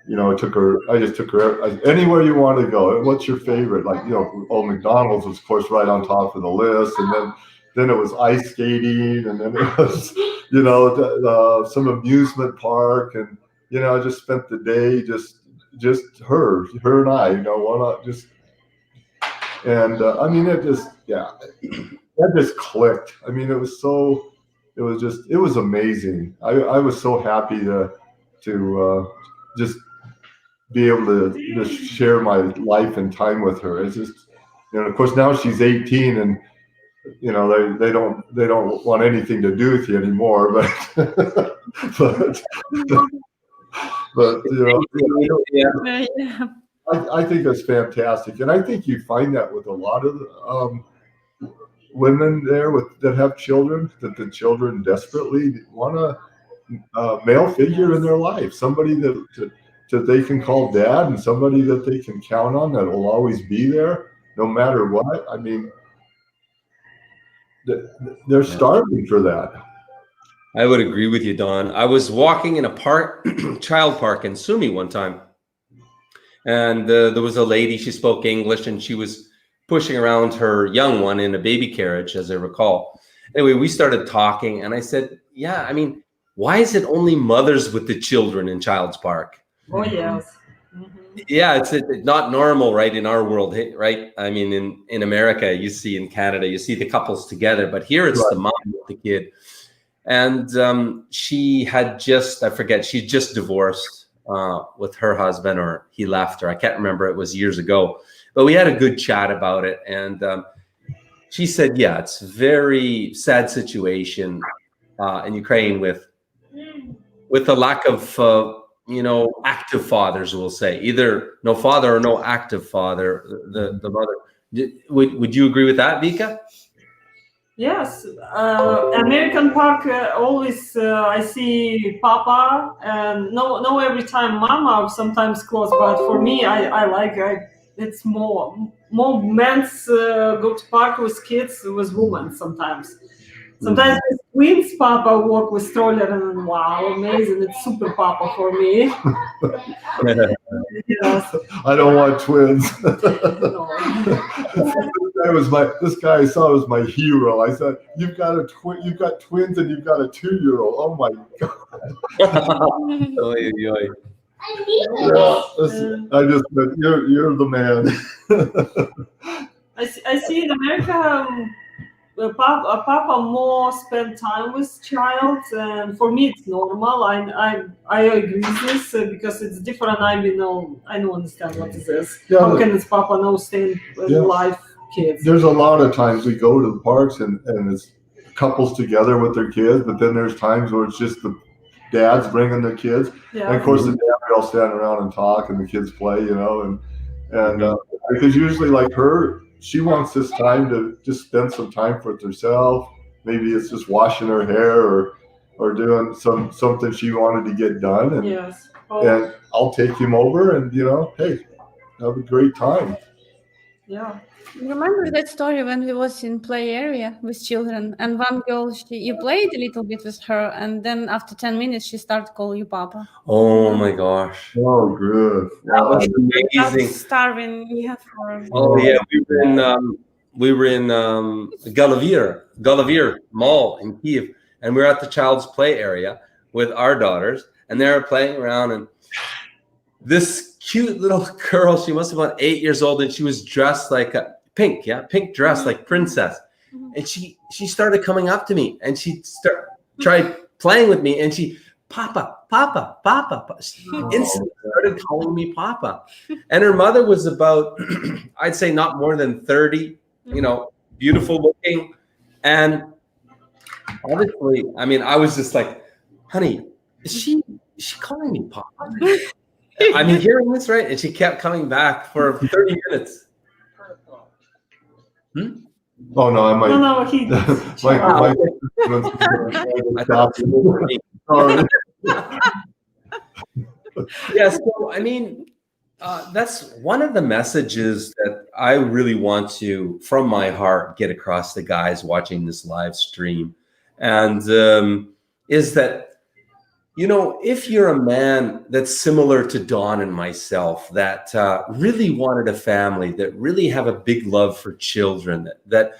I just took her anywhere you want to go. What's your favorite? Like, McDonald's was of course right on top of the list, and then it was ice skating, and then it was, some amusement park, and I just spent the day just her and I, why not just, and I mean, it just, that just clicked. I mean, it was amazing. I was so happy to just be able to just share my life and time with her. It's just, of course now she's 18, and they don't want anything to do with you anymore, but but Yeah. I think that's fantastic, and I think you find that with a lot of women there that have children, that the children desperately want a male figure in their life, somebody that they can call dad, and somebody that they can count on, that will always be there no matter what. I mean, they're starving for that. I would agree with you, Don. I was walking in a park, child park in Sumi one time, and there was a lady. She spoke English, and she was pushing around her young one in a baby carriage, as I recall. Anyway, we started talking, and I said, "Yeah, I mean, why is it only mothers with the children in Child's Park?" Oh yes. Yeah, it's not normal, right, in our world, right? I mean, in America, in Canada, you see the couples together, but here it's the mom with the kid. And she had just divorced with her husband, or he left her. I can't remember. It was years ago. But we had a good chat about it. And she said, yeah, it's a very sad situation in Ukraine with the lack of, active fathers, we'll say. Either no father or no active father, the mother. Would you agree with that, Vika? Yes, American Park always I see Papa, and no every time Mama sometimes close, but for me I like it's more men's go to park with kids with women sometimes. Sometimes with twins Papa walk with stroller, and wow, amazing! It's super Papa for me. Yes. I don't want twins. No. This guy I saw was my hero. I said, you've got twins, and you've got a 2-year-old. Oh my God. I just said, you're the man. I see in America, Papa more spend time with child, and for me it's normal. I agree with this because it's different. I don't understand what is this. Yeah, how can this Papa know stay in life kids? There's a lot of times we go to the parks and it's couples together with their kids, but then there's times where it's just the dads bringing their kids, and of course the dad, we all stand around and talk, and the kids play, and because usually like her, she wants this time to just spend some time with herself. Maybe it's just washing her hair or doing something she wanted to get done, and and I'll take him over, and hey, have a great time. Yeah. Remember that story when we was in play area with children, and one girl, you played a little bit with her, and then after 10 minutes she started calling you Papa. Oh my gosh! Oh, good! That was amazing. Starving, yeah. Oh yeah, we were in Galavir Mall in Kiev, and we were at the child's play area with our daughters, and they were playing around, and this cute little girl, she must have been about 8 years old, and she was dressed like a pink dress, like princess. And she started coming up to me, and she tried playing with me, and she, Papa. She instantly started calling me Papa. And her mother was about, I'd say not more than 30, beautiful looking. And honestly, I mean, I was just like, honey, is she calling me Papa? I mean, hearing this, right? And she kept coming back for 30 minutes. Oh no, I might. No, he. Yeah, so I mean, that's one of the messages that I really want to, from my heart, get across to guys watching this live stream, and is that You know, if you're a man that's similar to Don and myself, that really wanted a family, that really have a big love for children, that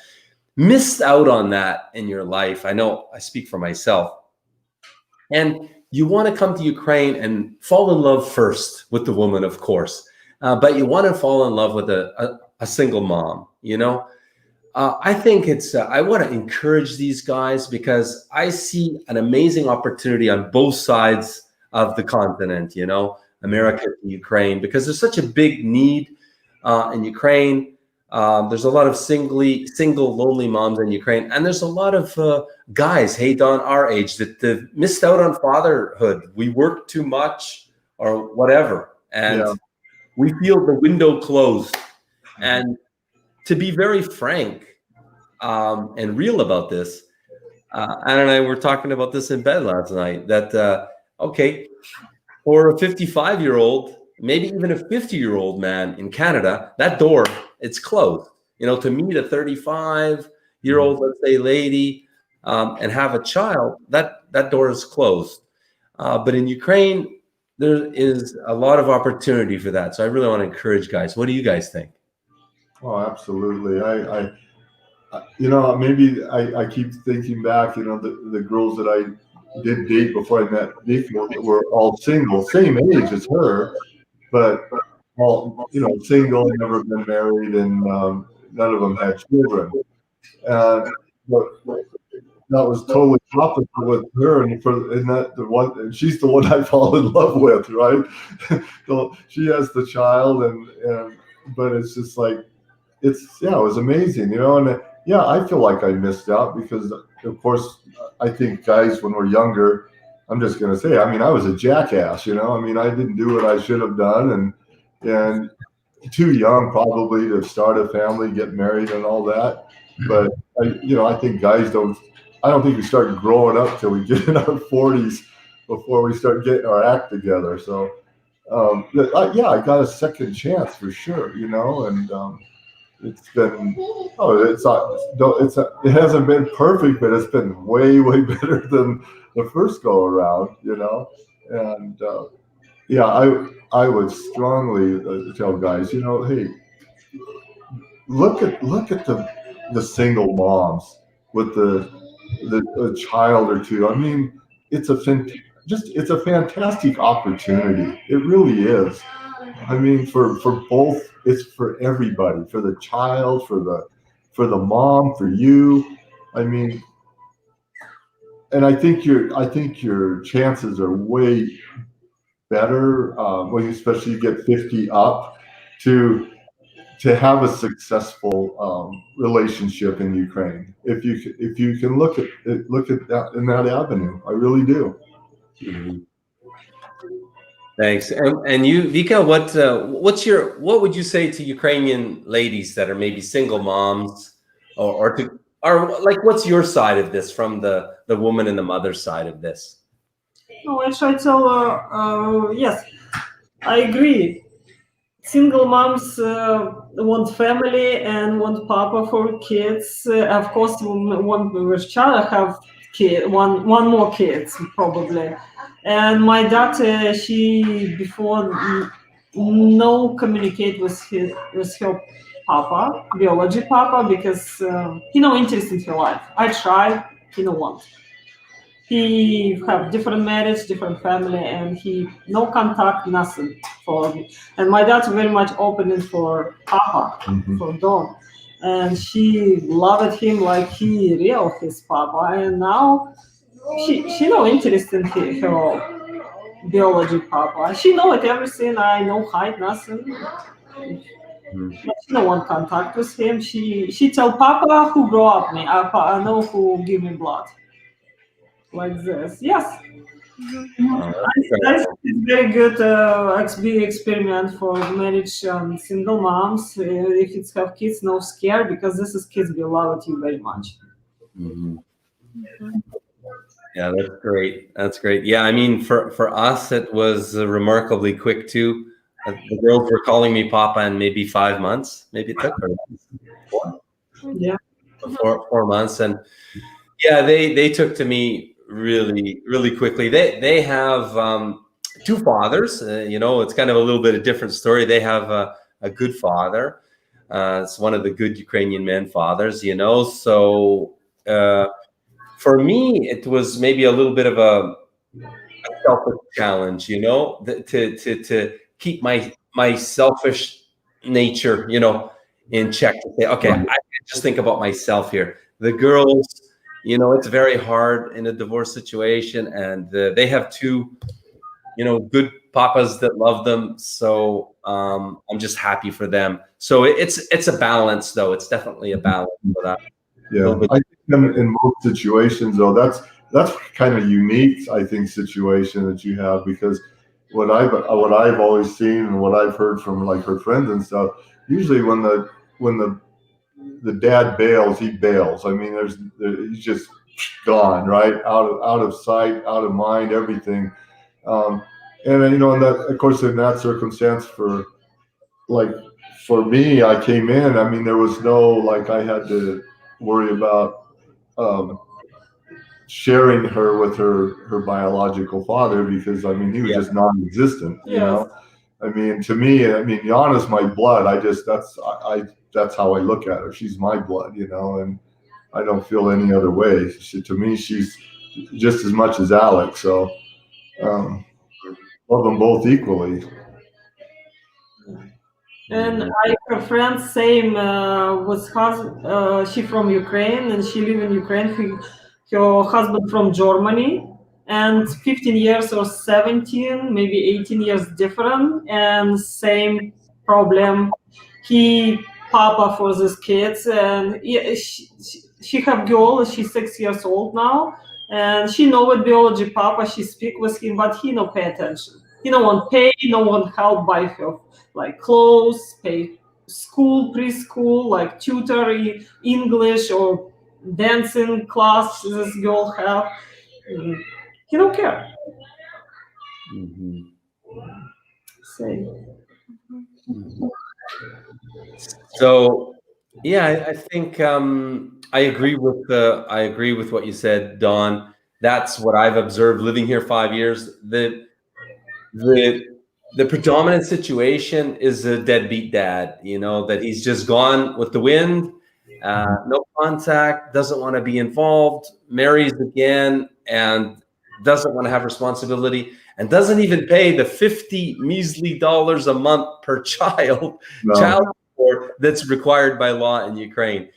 missed out on that in your life. I know I speak for myself. And you want to come to Ukraine and fall in love first with the woman, of course, but you want to fall in love with a single mom, you know? I think I want to encourage these guys because I see an amazing opportunity on both sides of the continent, you know, America and Ukraine, because there's such a big need in Ukraine. There's a lot of single, lonely moms in Ukraine. And there's a lot of guys, hey, Don, our age, that missed out on fatherhood. We work too much or whatever. And we feel the window closed. And to be very frank and real about this, Anna and I were talking about this in bed last night, that, okay, for a 55-year-old, maybe even a 50-year-old man in Canada, that door, it's closed. You know, to meet a 35-year-old, let's say, lady and have a child, that door is closed. But in Ukraine, there is a lot of opportunity for that. So I really want to encourage guys. What do you guys think? Oh, absolutely. I you know, maybe I keep thinking back, you know, the girls that I did date before I met Nico were all single, same age as her, but all, you know, single, never been married, and none of them had children. But that was totally opposite with her, and she's the one I fall in love with, right? So she has the child, and but it's just like, it was amazing, you know, and I feel like I missed out because, of course, I think guys, when we're younger, I'm just going to say, I mean, I was a jackass, you know, I mean, I didn't do what I should have done, and too young probably to start a family, get married and all that. But I think I don't think we start growing up till we get in our 40s before we start getting our act together. So, I got a second chance for sure, you know, and, it's been, it hasn't been perfect, but it's been way, way better than the first go around, you know. And I would strongly tell guys, you know, hey, look at the single moms with a child or two. I mean, it's a fantastic opportunity. It really is. I mean, for both, it's for everybody, for the child, for the mom, for you. I mean, and I think your chances are way better when especially you get 50 up to have a successful relationship in Ukraine. If you can look at that in that avenue, I really do. Mm-hmm. Thanks. And you, Vika, what would you say to Ukrainian ladies that are maybe single moms, or like, what's your side of this from the woman and the mother side of this? No, actually, I tell her, yes, I agree. Single moms want family and want papa for kids. Of course, want with child have one more kids probably. And my daughter, she before no communicate with her papa, biology papa, because he no interest in her life. I tried, he no want. He have different marriage, different family, and he no contact, nothing for me. And my dad's very much open for papa, for Don, and she loved him like he real his papa. And now she no interest in her biology papa. She know it everything. I no hide nothing. But she no want contact with him. She tell papa who grow up me. I know who give me blood. Like this, yes. I think it's very good experiment for marriage single moms. If it's have kids, no scare, because this is kids will love you very much. Mm-hmm. Yeah, that's great. That's great. Yeah, I mean, for us, it was remarkably quick too. The girls were calling me Papa in maybe 5 months. Maybe it took her 4. Yeah, 4 months, and yeah, they took to me really quickly. They have two fathers. It's kind of a little bit of different story. They have a good father. It's one of the good Ukrainian men fathers. So for me, it was maybe a little bit of a selfish challenge. To keep my selfish nature, in check. To say, okay, I can't just think about myself here. The girls. It's very hard in a divorce situation, and they have two, good papas that love them. So I'm just happy for them. So it's a balance, though. It's definitely a balance for that. Yeah, I think in most situations, though, that's kind of unique. I think situation that you have, because what I've always seen and what I've heard from like her friends and stuff. Usually, when the dad bails, he bails. I mean, he's just gone, right? Out of sight, out of mind, everything. And then, and that, of course, in that circumstance, for me, I came in. I mean, there was no, like, I had to worry about sharing her with her biological father, because I mean, he was just non-existent. I mean, to me, I mean, Yana's my blood. That's how I look at her. She's my blood, and I don't feel any other way. To me, she's just as much as Alex. So love them both equally. And her friend, same was she from Ukraine, and she live in Ukraine. Her husband from Germany, and 15 years or 17, maybe 18 years different, and same problem. He papa for these kids, and she have girl. She's 6 years old now, and she know what biology papa. She speak with him, but he no pay attention. He no one pay, no one help buy her like clothes, pay school, preschool, like tutor English or dancing class this girl have. He don't care. Say. So, yeah, I think I agree with what you said, Don. That's what I've observed living here 5 years. The predominant situation is a deadbeat dad, that he's just gone with the wind, no contact, doesn't want to be involved, marries again, and doesn't want to have responsibility, and doesn't even pay the $50 measly a month per child support that's required by law in Ukraine.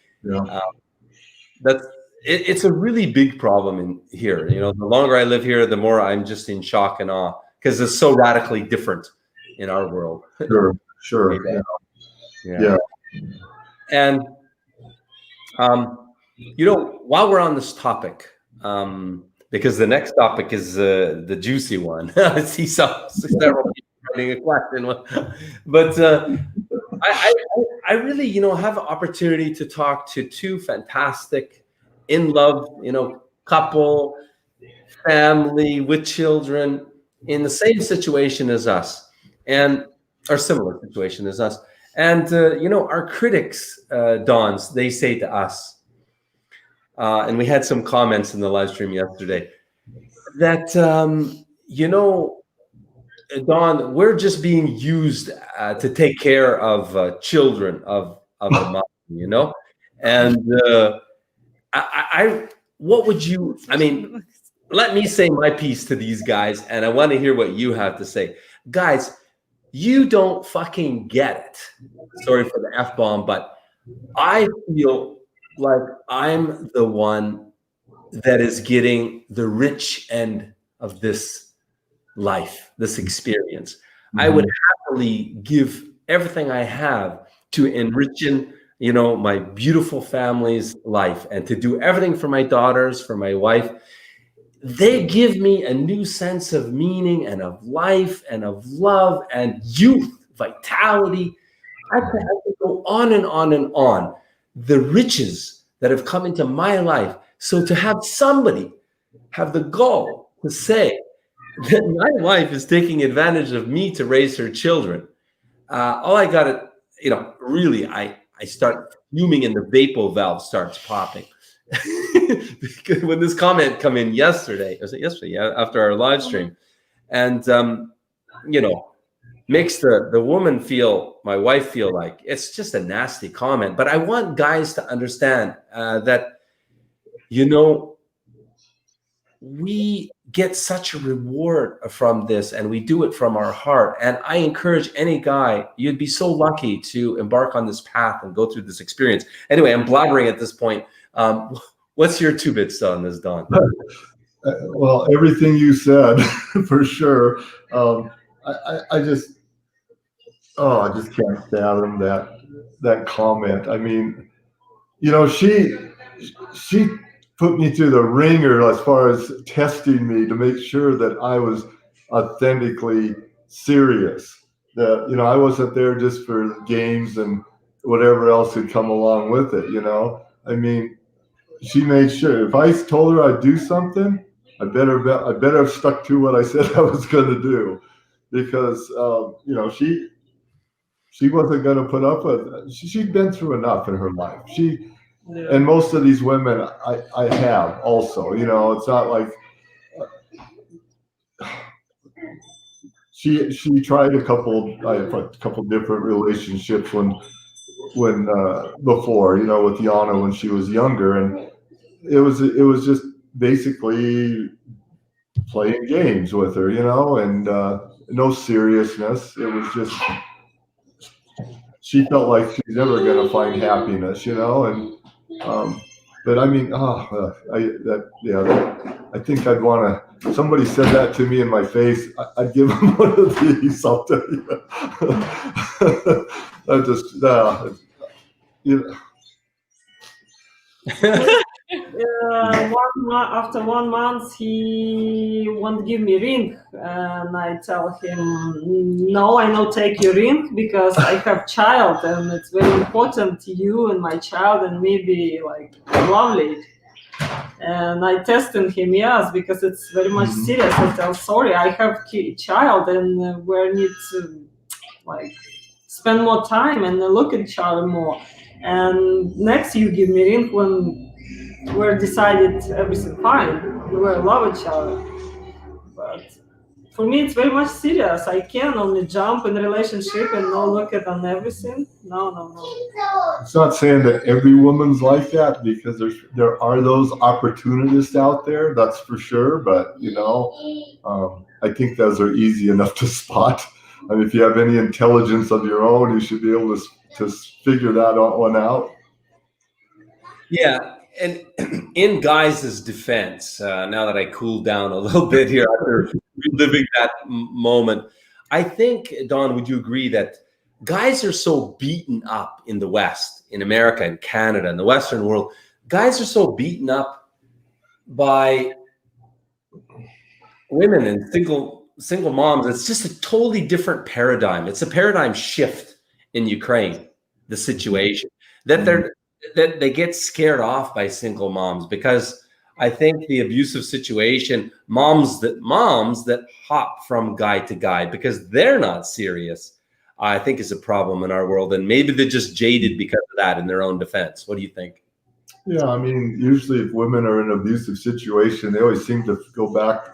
It's a really big problem in here. The longer I live here, the more I'm just in shock and awe, because it's so radically different in our world. Sure. Yeah. And while we're on this topic, because the next topic is the juicy one. I see several people writing a question, but I really, have an opportunity to talk to two fantastic, in love, couple, family with children in the same situation as us, or similar situation as us. And, our critics, Dons, they say to us, and we had some comments in the live stream yesterday, that, Don, we're just being used to take care of children of the mom, and what would you, let me say my piece to these guys, and I want to hear what you have to say. Guys, you don't fucking get it. Sorry for the F-bomb, but I feel like I'm the one that is getting the rich end of this life, this experience. I would happily give everything I have to enriching, my beautiful family's life, and to do everything for my daughters, for my wife. They give me a new sense of meaning and of life and of love and youth, vitality. I could go on and on and on. The riches that have come into my life. So to have somebody have the gall to say that my wife is taking advantage of me to raise her children, all I got to, really, I start fuming and the vapor valve starts popping. when this comment come in yesterday, was it yesterday? Yeah, after our live stream, and you know, makes the woman feel, my wife feel like it's just a nasty comment. But I want guys to understand that, you know, we get such a reward from this, and we do it from our heart. And I encourage any guy, you'd be so lucky to embark on this path and go through this experience. Anyway, I'm blabbering at this point. What's your 2 bits on this, Don? Well, everything you said, for sure. I just can't fathom that comment. I mean, you know, she put me through the ringer as far as testing me to make sure that I was authentically serious. That, you know, I wasn't there just for games and whatever else had come along with it. You know, I mean, she made sure if I told her I'd do something, I better have stuck to what I said I was going to do, because you know, she wasn't going to put up with. She'd been through enough in her life. And most of these women I have also. You know, it's not like she tried a couple different relationships when before, you know, with Yana when she was younger, and it was just basically playing games with her, you know, and no seriousness. It was just, she felt like she's never going to find happiness, you know, and but I mean, I think I'd want to. Somebody said that to me in my face. I'd give them one of these. I'll tell you. I just, you know. After 1 month, he won't give me ring, and I tell him, no, I not take your ring because I have child, and it's very important to you and my child and me be like lovely. And I tested him, yes, because it's very much serious. I tell, sorry, I have child, and we need to like spend more time and look at each other more. And next, you give me ring when we're decided everything fine. We will love each other. But for me, it's very much serious. I can't only jump in a relationship and not look at on everything. No. It's not saying that every woman's like that, because there are those opportunists out there, that's for sure. But you know, I think those are easy enough to spot. I mean, if you have any intelligence of your own, you should be able to figure that one out. Yeah. And in guys' defense, now that I cooled down a little bit here after reliving that moment, I think, Don, would you agree that guys are so beaten up in the West, in America and Canada and the Western world? Guys are so beaten up by women and single moms. It's just a totally different paradigm. It's a paradigm shift in Ukraine, the situation, that they get scared off by single moms, because I think the abusive situation, moms that hop from guy to guy because they're not serious, I think is a problem in our world. And maybe they're just jaded because of that in their own defense. What do you think? Yeah, I mean, usually if women are in an abusive situation, they always seem to go back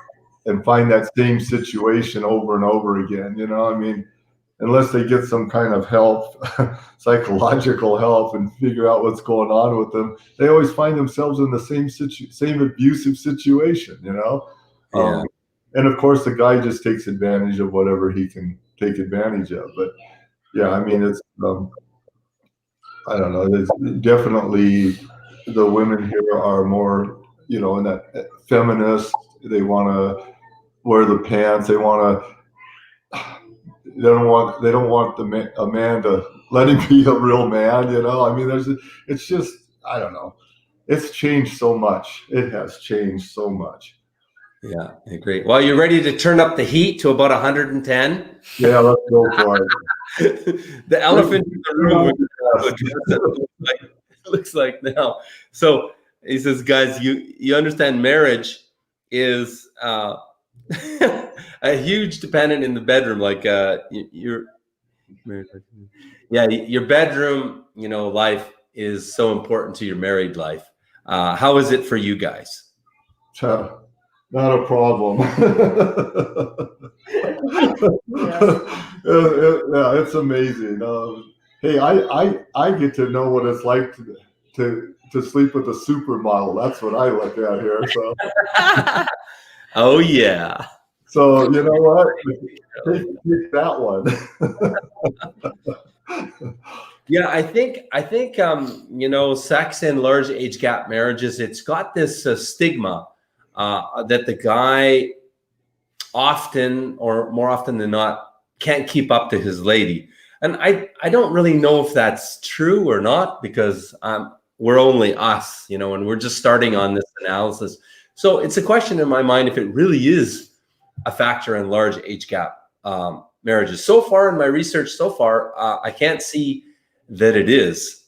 and find that same situation over and over again. You know, I mean, unless they get some kind of help, psychological help, and figure out what's going on with them, they always find themselves in the same abusive situation, you know? Yeah. And of course, the guy just takes advantage of whatever he can take advantage of. But yeah, I mean, it's, I don't know, there's definitely, the women here are more, you know, in that feminist, they want to wear the pants, they don't want a man to let him be a real man, you know. I mean, it's just, I don't know. It's changed so much. It has changed so much. Yeah, I agree. Well, you're ready to turn up the heat to about 110? Yeah, let's go for it. The elephant in the room, it looks like now. So he says, guys, you understand marriage is a huge dependent in the bedroom. Like your bedroom, you know, life is so important to your married life. How is it for you guys? Not a problem. Yeah, it's amazing. Hey, I get to know what it's like to sleep with a supermodel. That's what I look at here. So Oh yeah. so you know what? Take that one. Yeah, I think sex in large age gap marriages, it's got this stigma that the guy often, or more often than not, can't keep up to his lady. And I don't really know if that's true or not, because we're only us, and we're just starting on this analysis. So it's a question in my mind if it really is a factor in large age gap marriages. So far in my research, I can't see that it is.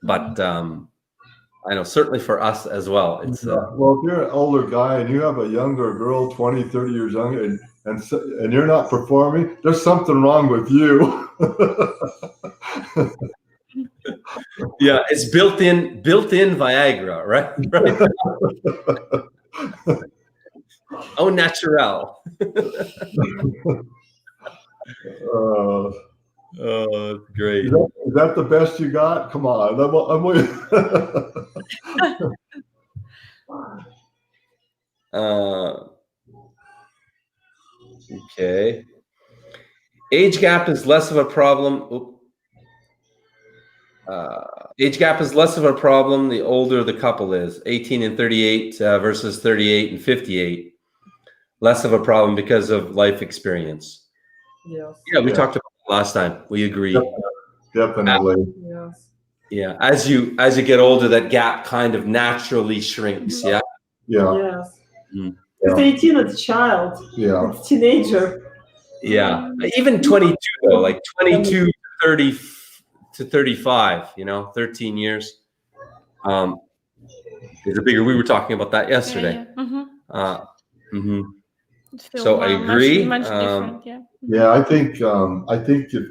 But I know certainly for us as well. It's well, if you're an older guy and you have a younger girl, 20, 30 years younger, and you're not performing, there's something wrong with you. yeah, it's built-in Viagra, right? Au naturel. Oh, great. Is that the best you got? Come on, I'm waiting. Okay. Age gap is less of a problem. Age gap is less of a problem the older the couple is. 18 and 38 versus 38 and 58. Less of a problem because of life experience. Yes. Yeah, we talked about it last time. We agree. Definitely. Yes. Yeah, as you get older, that gap kind of naturally shrinks. Yeah. Yeah. Yes. Mm. Because 18 is a child. Yeah. It's teenager. Yeah. Even 22 though, like 22 to 30 to 35, 13 years. Is a bigger. We were talking about that yesterday. Yeah. So I agree. Much different, yeah. Yeah, I think if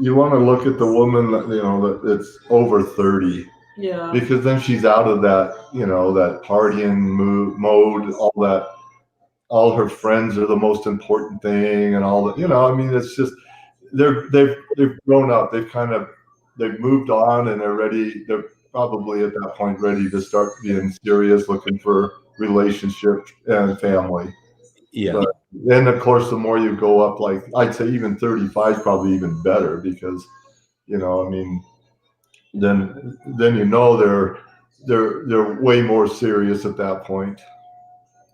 you want to look at the woman, that's over 30, Yeah. because then she's out of that, that partying mode, all that. All her friends are the most important thing, and all that. I mean, it's just they've grown up. They've moved on, and they're ready. They're probably at that point ready to start being serious, looking for relationship and family. Yeah. But then, of course, the more you go up, like I'd say, even 35 is probably even better, because, I mean, then they're way more serious at that point.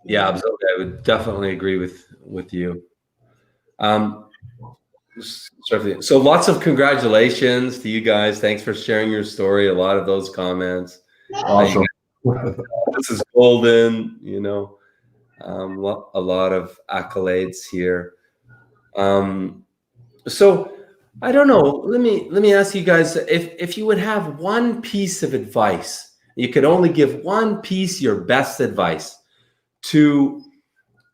Yeah, absolutely. I would definitely agree with you. So lots of congratulations to you guys. Thanks for sharing your story. A lot of those comments. Awesome. This is golden. A lot of accolades here. So I don't know. Let me ask you guys, if you would have one piece of advice, you could only give one piece, your best advice to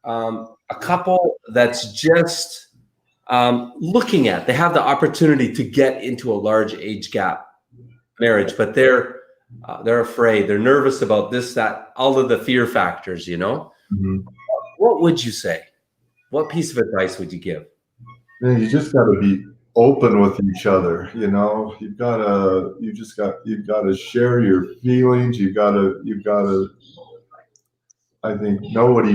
a couple that's just looking at, they have the opportunity to get into a large age gap marriage, but they're afraid, they're nervous about this, that, all of the fear factors, Mm-hmm. What would you say? What piece of advice would you give? Man, you just got to be open with each other. You've got to share your feelings. You've got to, I think, know what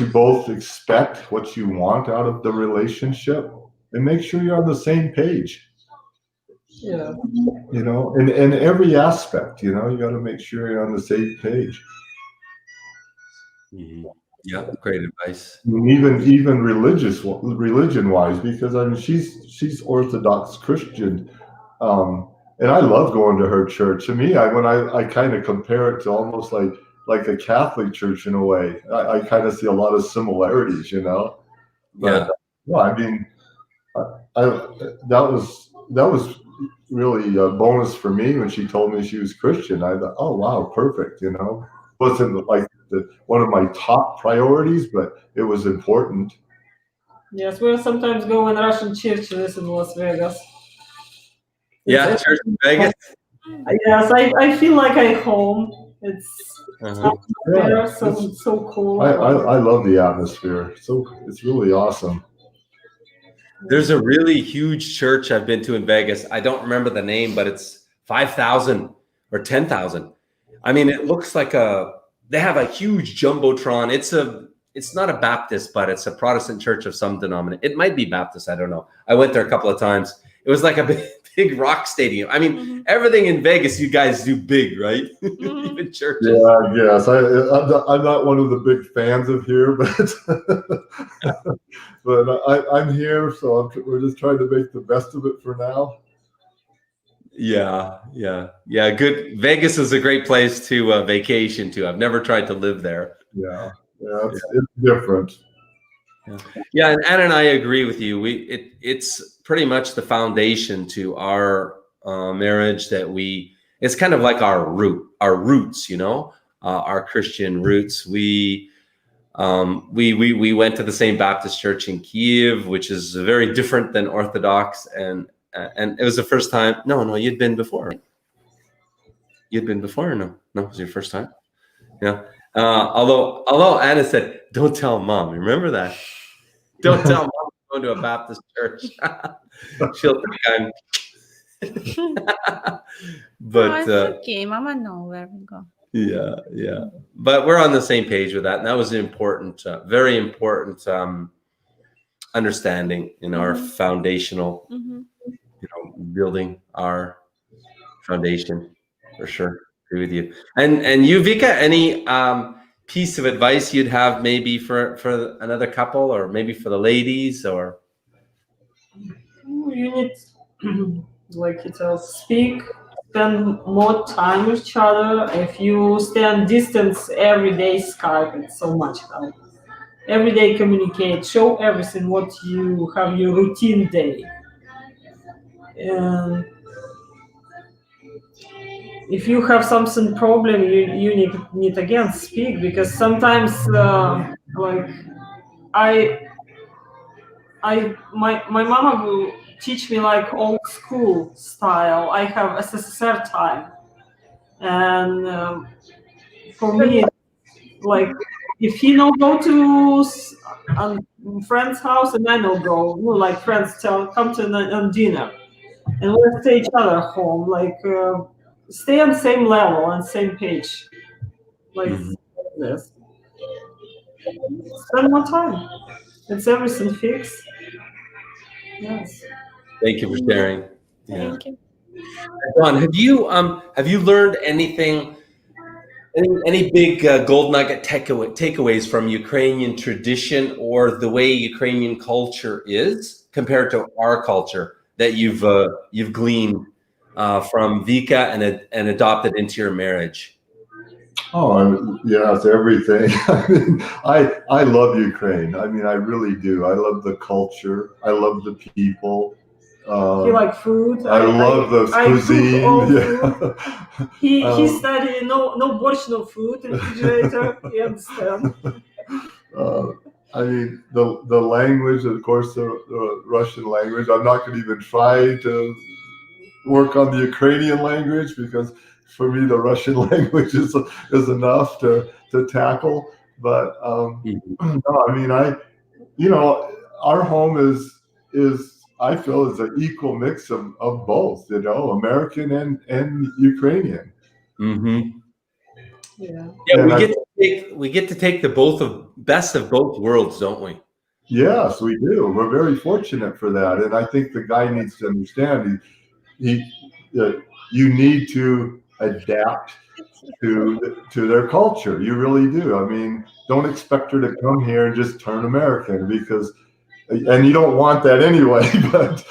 you both expect, what you want out of the relationship, and make sure you're on the same page. Yeah. In every aspect, you got to make sure you're on the same page. Mm-hmm. Yeah, great advice. Even religion wise, because I mean she's Orthodox Christian, and I love going to her church. To me, when I kind of compare it to almost like a Catholic church in a way. I kind of see a lot of similarities, But Yeah. well, I mean, that was really a bonus for me when she told me she was Christian. I thought, oh wow, perfect, Wasn't like one of my top priorities, but it was important. Yes, we'll sometimes go in Russian churches in Las Vegas. Yeah, church in Vegas. Yes, I feel like I'm home. It's Uh-huh. atmosphere, so cool. I love the atmosphere. So it's really awesome. There's a really huge church I've been to in Vegas. I don't remember the name, but it's 5,000 or 10,000. I mean, it looks like they have a huge jumbotron. It's not a Baptist, but it's a Protestant church of some denomination. It might be Baptist. I don't know. I went there a couple of times. It was like a big rock stadium. I mean, everything in Vegas, you guys do big, right? Even churches. Yeah, yes. I'm not one of the big fans of here, but but I'm here, so we're just trying to make the best of it for now. Yeah. Good. Vegas is a great place to vacation to. I've never tried to live there. Yeah, it's different. Yeah, and Anna and I agree with you. It's pretty much the foundation to our marriage that it's kind of like our roots, our Christian roots. We went to the same Baptist church in Kiev, which is very different than Orthodox, and it was the first time. No, you'd been before. You'd been before, or no? No, it was your first time. Yeah. Although Anna said, "Don't tell mom." Remember that? Don't tell mom I'm going to a Baptist church. She'll think I'm. But it's okay, Mama know where we go. Yeah. But we're on the same page with that, and that was important, very important understanding in our foundational, building our foundation for sure. Agree with you. And you, Vika, any piece of advice you'd have maybe for another couple, or maybe for the ladies, or You need, like it says, spend more time with each other. If you stand distance every day, Skype, it's so much help. Every day communicate, show everything what you have your routine day. And if you have something problem, you need again speak, because sometimes like my mama will teach me like old school style. I have SSSR time, and for me, like if he no go to friend's house and I no go, like friends come to on dinner, and we'll stay each other home, like stay on same level and same page, like this. Spend more time. It's everything fixed. Yes. thank you for sharing. Yeah. Thank you. John, have you learned anything? Any big gold nugget takeaways from Ukrainian tradition or the way Ukrainian culture is compared to our culture that you've gleaned from Vika and adopted into your marriage? Oh, yes, everything. I mean, I love Ukraine. I mean, I really do. I love the culture. I love the people. He like food. I love the cuisine. Food. He studied no borscht, no food in refrigerator. He understand. I mean, the language, of course, the Russian language. I'm not going to even try to work on the Ukrainian language, because for me the Russian language is enough to tackle. But no, I mean, our home is I feel is an equal mix of both, American and Ukrainian. Mm-hmm. Yeah, we get to take the best of both worlds, don't we? Yes, we do. We're very fortunate for that, and I think the guy needs to understand you need to adapt to their culture. You really do. I mean, don't expect her to come here and just turn American, and you don't want that anyway. But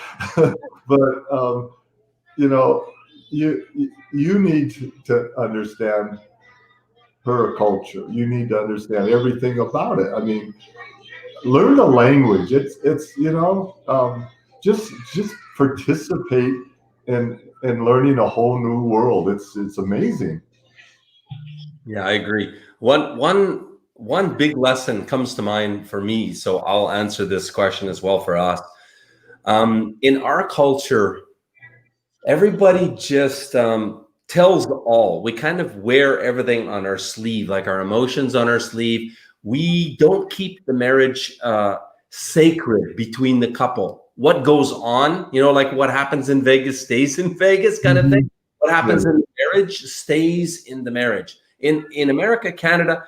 you need to understand her culture. You need to understand everything about it. I mean, learn the language. It's just participate in learning a whole new world. It's amazing. Yeah, I agree. One big lesson comes to mind for me, so I'll answer this question as well for us. In our culture, everybody just tells all. We kind of wear everything on our sleeve, like our emotions on our sleeve. We don't keep the marriage sacred between the couple. What goes on, like what happens in Vegas stays in Vegas kind of thing. What happens in the marriage stays in the marriage. In America, Canada,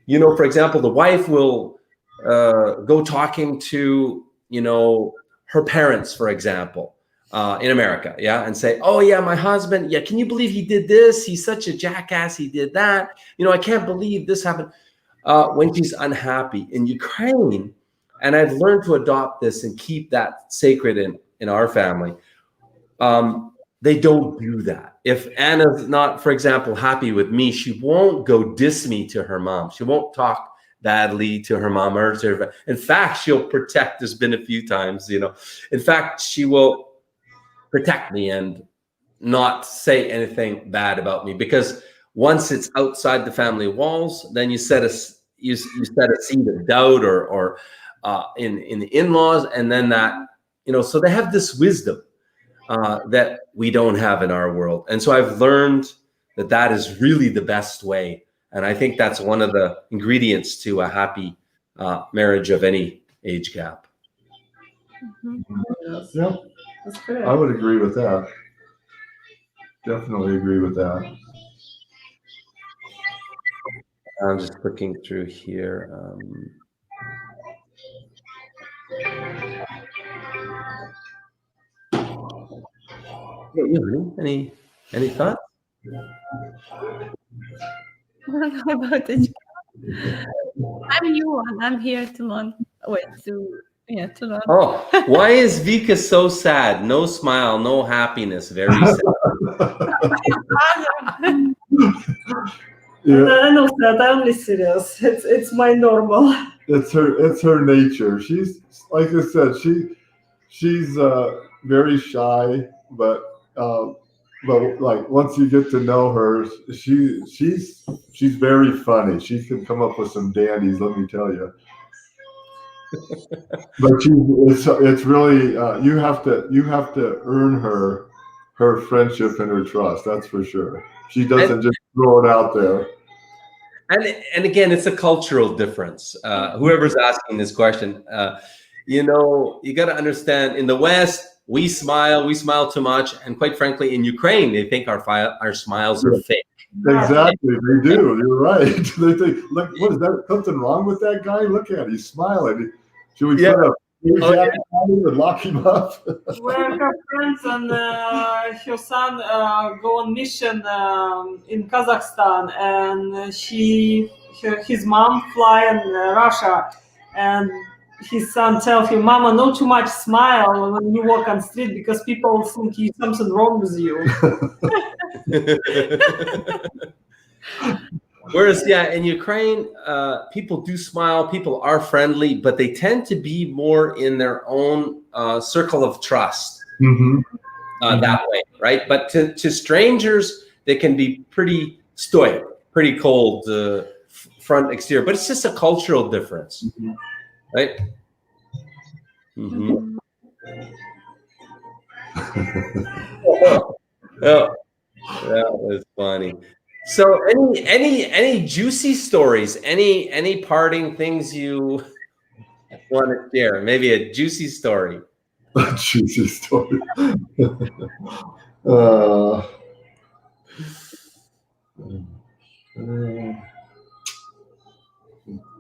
for example, the wife will go talking to, her parents, for example, in America, and say, oh yeah, my husband, can you believe he did this? He's such a jackass. He did that. I can't believe this happened. When she's unhappy in Ukraine, and I've learned to adopt this and keep that sacred in our family. They don't do that. If Anna's not, for example, happy with me, she won't go diss me to her mom. She won't talk badly to her mom or to her. In fact, she'll protect. There's been a few times, in fact, she will protect me and not say anything bad about me, because once it's outside the family walls, then you set a seed of doubt or in the in-laws, and then that, so they have this wisdom that we don't have in our world. And so I've learned that is really the best way. And I think that's one of the ingredients to a happy marriage of any age gap. Yes. Yep. That's good. I would agree with that. Definitely agree with that. I'm just looking through here. Any thoughts? I don't know about it. I'm new and I'm here too long. Too long. Oh, why is Vika so sad? No smile, no happiness, very sad. I know that. I'm only serious. It's my normal. It's her nature. She's, like I said, she's very shy, but like once you get to know her, she's very funny. She can come up with some dandies, let me tell you. But it's really you have to earn her friendship and her trust. That's for sure. She doesn't just throw it out there. And again, it's a cultural difference. Whoever's asking this question, you got to understand. In the West, we smile too much, and quite frankly, in Ukraine, they think our smiles are fake. Exactly, they do. You're right. They think, look, what is that? Something wrong with that guy? Look at him, he's smiling. Should we put a jacket on him and lock him up? Where her friends and her son go on mission in Kazakhstan, and his mom fly in Russia, and his son tells him, "Mama, not too much smile when you walk on street because people think something wrong with you." Whereas, in Ukraine, people do smile, people are friendly, but they tend to be more in their own circle of trust that way, right? But to strangers, they can be pretty stoic, pretty cold, front exterior, but it's just a cultural difference, right? Oh, that was funny. So any juicy stories, any parting things you want to share? Maybe a juicy story. A juicy story.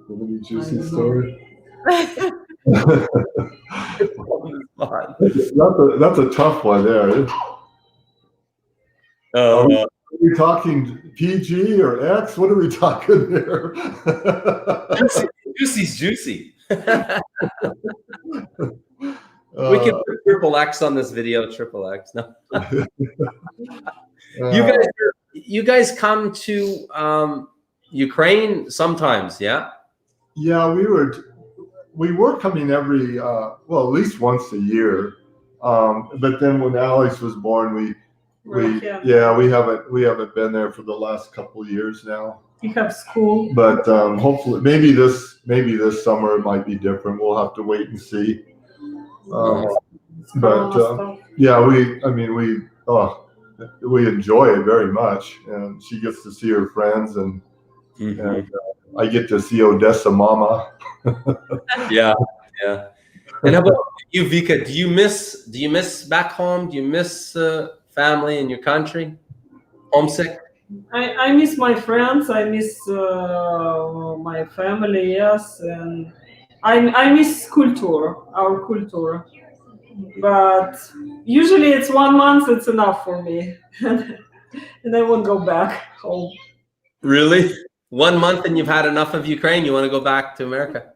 Any juicy story? That's a tough one there. Are we talking PG or X? What are we talking there? Juicy's juicy. We can put triple X on this video. Triple X. No. You guys come to Ukraine sometimes, yeah? Yeah, we were coming every at least once a year. But then when Alex was born, we haven't been there for the last couple of years now. You have school, but hopefully maybe this summer it might be different. We'll have to wait and see. We we enjoy it very much, and she gets to see her friends, and I get to see Odessa Mama. Yeah, yeah. And how about you, Vika? Do you miss back home? Do you miss family in your country? Homesick? I miss my friends. I miss my family. Yes, and I miss culture, our culture. But usually it's 1 month. It's enough for me, and I won't go back home. Really? 1 month and you've had enough of Ukraine? You want to go back to America?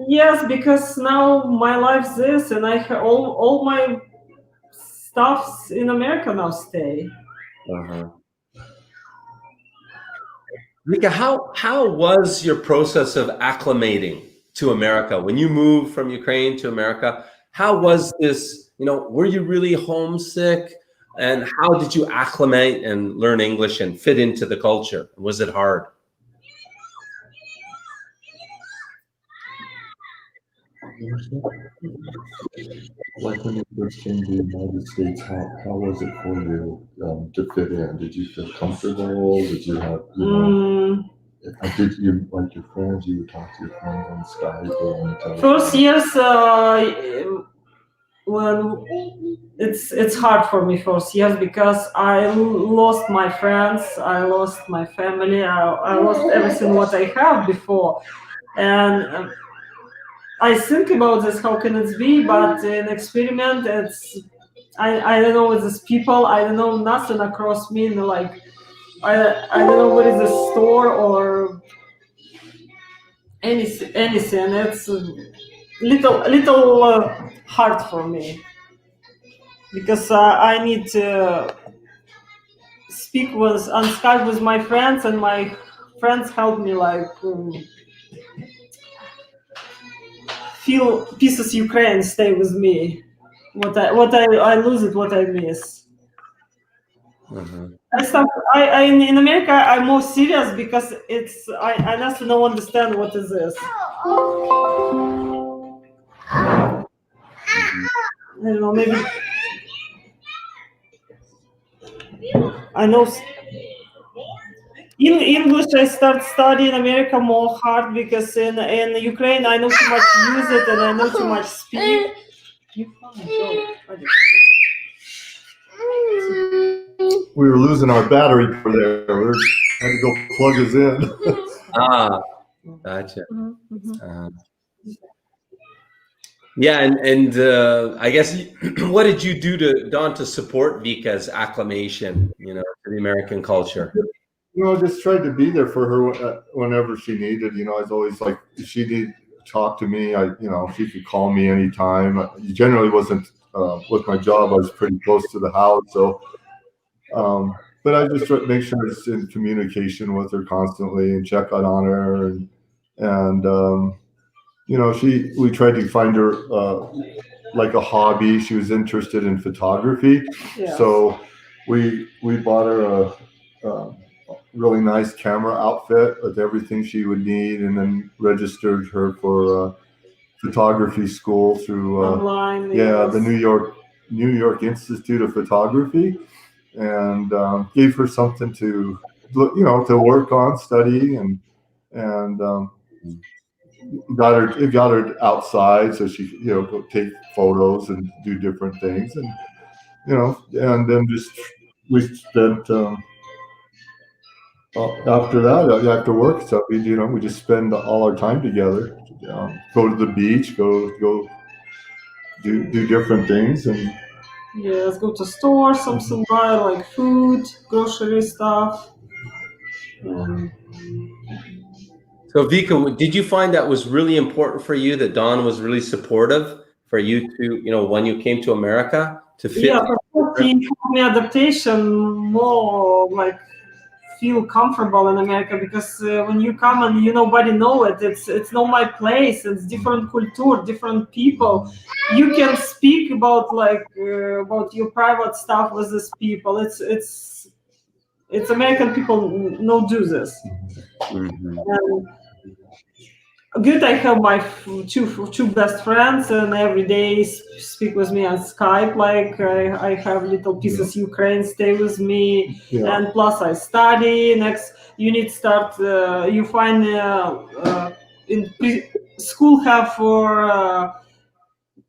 Yes, because now my life's this, and I all my stuffs in America now stay. Vika, how was your process of acclimating to America when you moved from Ukraine to America? How was this? Were you really homesick? And how did you acclimate and learn English and fit into the culture? Was it hard? Like when you first came to the United States, how was it for you to fit in? Did you feel comfortable? Did you have, did you, like your friends, you would talk to your friends on Skype or on the telephone? First years, well, it's hard for me first years because I lost my friends, I lost my family, I lost everything what I have before, and I think about this. How can it be? But in experiment, I don't know these people. I don't know nothing across me. Like I don't know what is the store or anything. It's little hard for me because I need to speak on Skype with my friends, and my friends help me like feel pieces Ukraine stay with me. What I lose it, what I miss. I in America I'm more serious because I just don't understand what is this. I don't know, maybe I know in English I start studying America more hard because in Ukraine I know too much use it and I know too much speak. We were losing our battery for there. We had to go plug us in. Gotcha. Yeah, and I guess what did you do Don, to support Vika's acclimation, to the American culture? Just tried to be there for her whenever she needed. I was always like, if she needed to talk to me, she could call me anytime. It generally wasn't with my job. I was pretty close to the house, so. But I just try to make sure it's in communication with her constantly and check out on her, and we tried to find her like a hobby. She was interested in photography, so we bought her a really nice camera outfit with everything she would need, and then registered her for photography school through online. The New York Institute of Photography, and gave her something to work on, study, and got her outside so she go take photos and do different things, and and then we spent after that, after work stuff, we just spend all our time together. Go to the beach, go do different things, and yes, go to store, something buy like food, grocery stuff. So Vika, did you find that was really important for you, that Don was really supportive for you to, when you came to America to fit? Yeah, but he helped me adaptation more, like feel comfortable in America, because when you come and nobody know it, it's not my place. It's different culture, different people. You can speak about about your private stuff with these people. It's American people no do this. Mm-hmm. Good. I have my two best friends, and every day speak with me on Skype. Like I have little pieces Ukraine stay with me, Yeah. and plus I study. Next, you need start. You find in school have for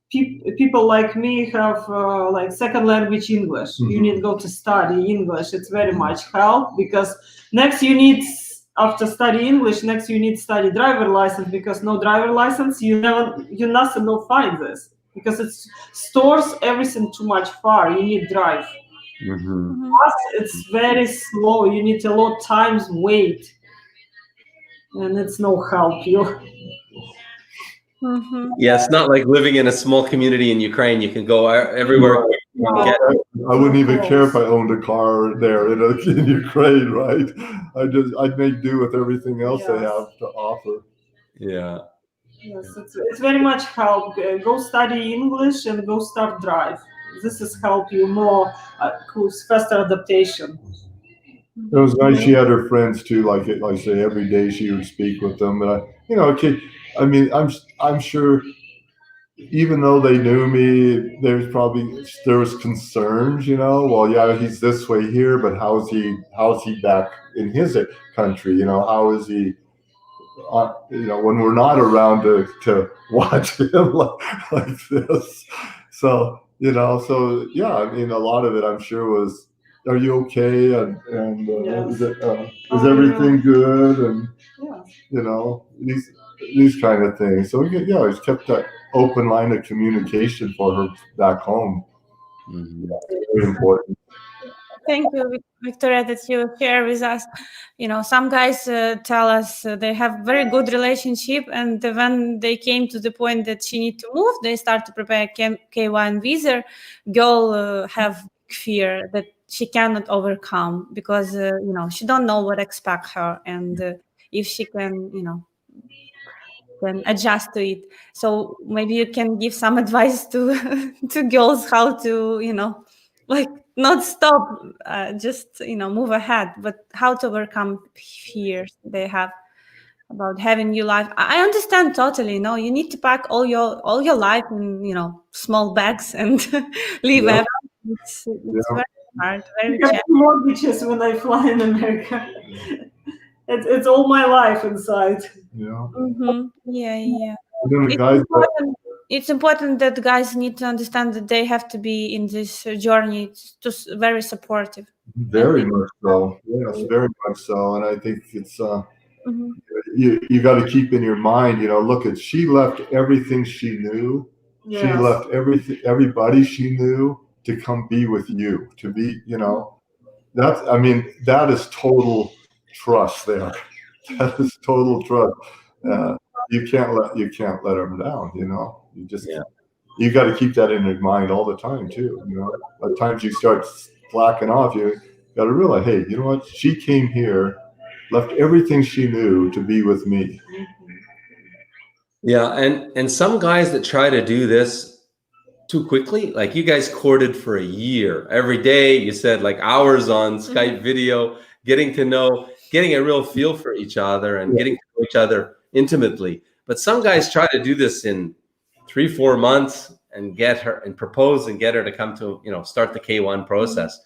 people like me have like second language English. You need to go to study English. It's very much help because next you need after study English. Next you need study driver license because no driver license you nothing will find this because it's stores everything too much far. You need drive. Plus it's very slow. You need a lot times wait, and it's no help you. Yeah, it's not like living in a small community in Ukraine. You can go everywhere. I wouldn't even care if I owned a car there in Ukraine, right? I'd make do with everything else they have to offer. Yeah. Yes, it's very much help. Go study English and go start drive. This is help you more faster adaptation. It was nice. She had her friends too. Like I say, every day she would speak with them. But I mean, I'm sure, even though they knew me, there was concerns. Well, yeah, he's this way here, but how's he back in his country? How is he? When we're not around to watch him like this. So yeah, I mean, a lot of it, I'm sure, was, "Are you okay?" and Yes. is everything good? And Yeah. these kind of things. So yeah, it's kept that open line of communication for her back home. Very important. Thank you, Victoria, that you share with us. Some guys tell us they have very good relationship, and when they came to the point that she need to move, they start to prepare K1 visa. Girl have fear that she cannot overcome because she don't know what expect her, and if she can adjust to it. So maybe you can give some advice to to girls how to like not stop, just move ahead, but how to overcome fears they have about having new life. I understand totally. You need to pack all your life in small bags and leave Yeah. everything. It's very hard, very I have challenging. mortgages when I fly in America. It's all my life inside. Yeah. Yeah. And then the It's guys important, it's important that guys need to understand that they have to be in this journey very supportive. very much so. Yes, very much so. And I think it's Mhm. you got to keep in your mind, look, she left everything she knew. She Yes. left everybody she knew to come be with you, to be, that is total trust there. That is total trust. You can't let them down, you just, you got to keep that in your mind all the time too. At times you start slacking off, you got to realize, hey, you know what? She came here, left everything she knew to be with me. Yeah, and some guys that try to do this too quickly, like you guys courted for a year. Every day you said like hours on Skype video, getting a real feel for each other and getting to know each other intimately. But some guys try to do this in 3-4 months and get her and propose and get her to come to, start the K1 process.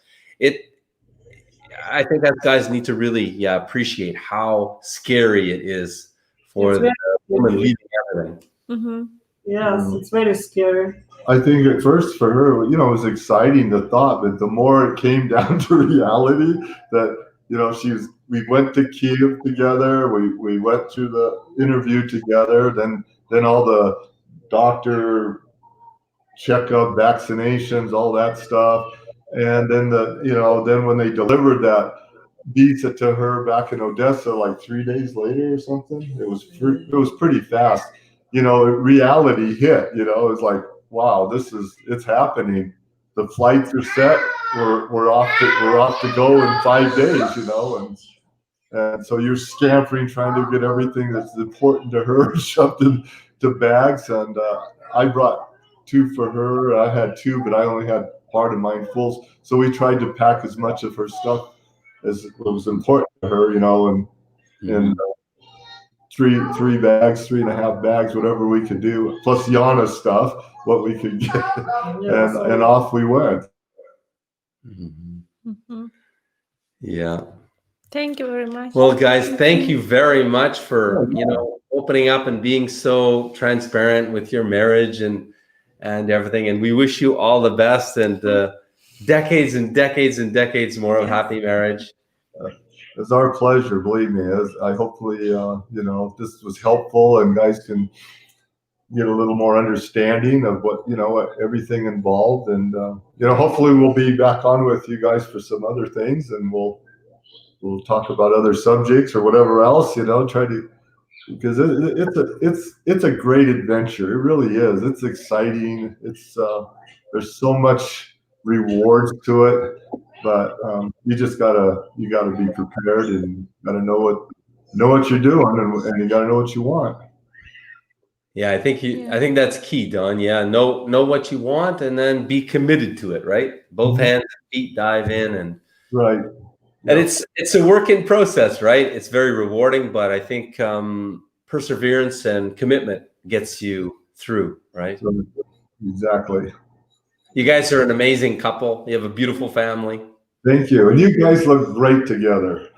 I think that guys need to really appreciate how scary it is for the woman leaving everything. Yes, it's very scary. I think at first for her, it was exciting, the thought, but the more it came down to reality that, we went to Kiev together, we went through the interview together, then all the doctor checkup, vaccinations, all that stuff. And then then when they delivered that visa to her back in Odessa, like 3 days later or something, it was pretty fast. Reality hit. It's like, wow, it's happening. The flights are set. We're off to go in 5 days. And so you're scampering, trying to get everything that's important to her shoved into bags. And I brought 2 for her. I had 2, but I only had part of mine full. So we tried to pack as much of her stuff as was important to her, and three bags, 3.5 bags, whatever we could do, plus Yana stuff, what we could get, and off we went. Yeah. Thank you very much. Well, guys, thank you very much for opening up and being so transparent with your marriage and everything. And we wish you all the best and decades and decades and decades more of happy marriage. It's our pleasure, believe me. I hopefully this was helpful and guys can get a little more understanding of what everything involved, and hopefully we'll be back on with you guys for some other things, and we'll talk about other subjects or whatever else. Try to, because it's a great adventure. It really is. It's exciting. There's so much rewards to it, but you just gotta be prepared and gotta know what you're doing, and you gotta know what you want. Yeah, I think that's key, Don. Yeah, know what you want and then be committed to it, right? Both hands and feet dive in, and right. And it's a work in process, right? It's very rewarding, but I think perseverance and commitment gets you through, right? Exactly. You guys are an amazing couple. You have a beautiful family. Thank you. And you guys look great together.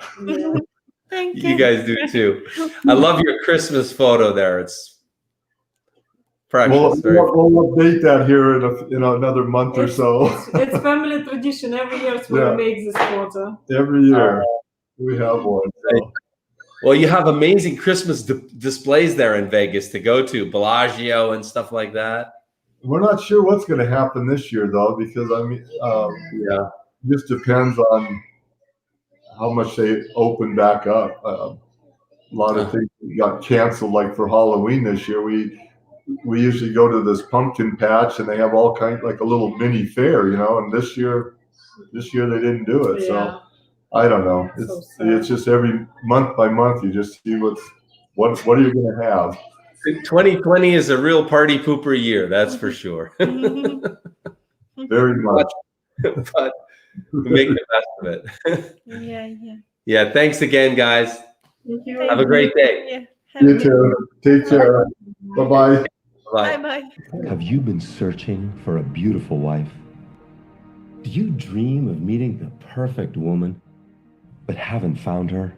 Thank you. You guys do too. I love your Christmas photo there. It's precious. We'll update that here in another month or so. It's family tradition. Every year we make this photo. Every year we have one. So. Well, you have amazing Christmas displays there in Vegas to go to, Bellagio and stuff like that. We're not sure what's going to happen this year, though, because it just depends on how much they open back up. A lot of things got canceled, like for Halloween this year. We usually go to this pumpkin patch, and they have all kinds, like a little mini fair, and this year they didn't do it. So I don't know. It's just every month by month you just see what are you going to have. 2020 is a real party pooper year, that's for sure. Very much. But we make the best of it. Yeah. Thanks again, guys. Thank you. Have a great day. You too. Take care. Bye-bye. Bye-bye. Have you been searching for a beautiful wife? Do you dream of meeting the perfect woman, but haven't found her?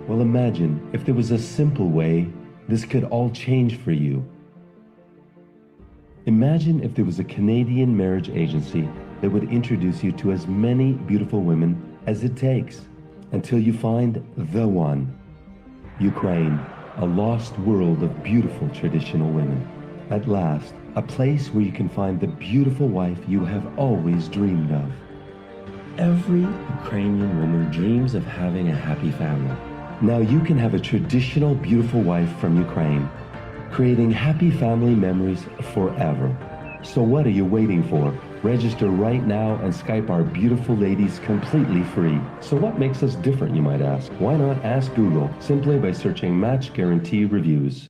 Well, imagine if there was a simple way this could all change for you. Imagine if there was a Canadian marriage agency that would introduce you to as many beautiful women as it takes until you find the one. Ukraine, a lost world of beautiful traditional women. At last, a place where you can find the beautiful wife you have always dreamed of. Every Ukrainian woman dreams of having a happy family. Now you can have a traditional beautiful wife from Ukraine, creating happy family memories forever. So what are you waiting for? Register right now and Skype our beautiful ladies completely free. So what makes us different, you might ask? Why not ask Google simply by searching Match Guarantee Reviews?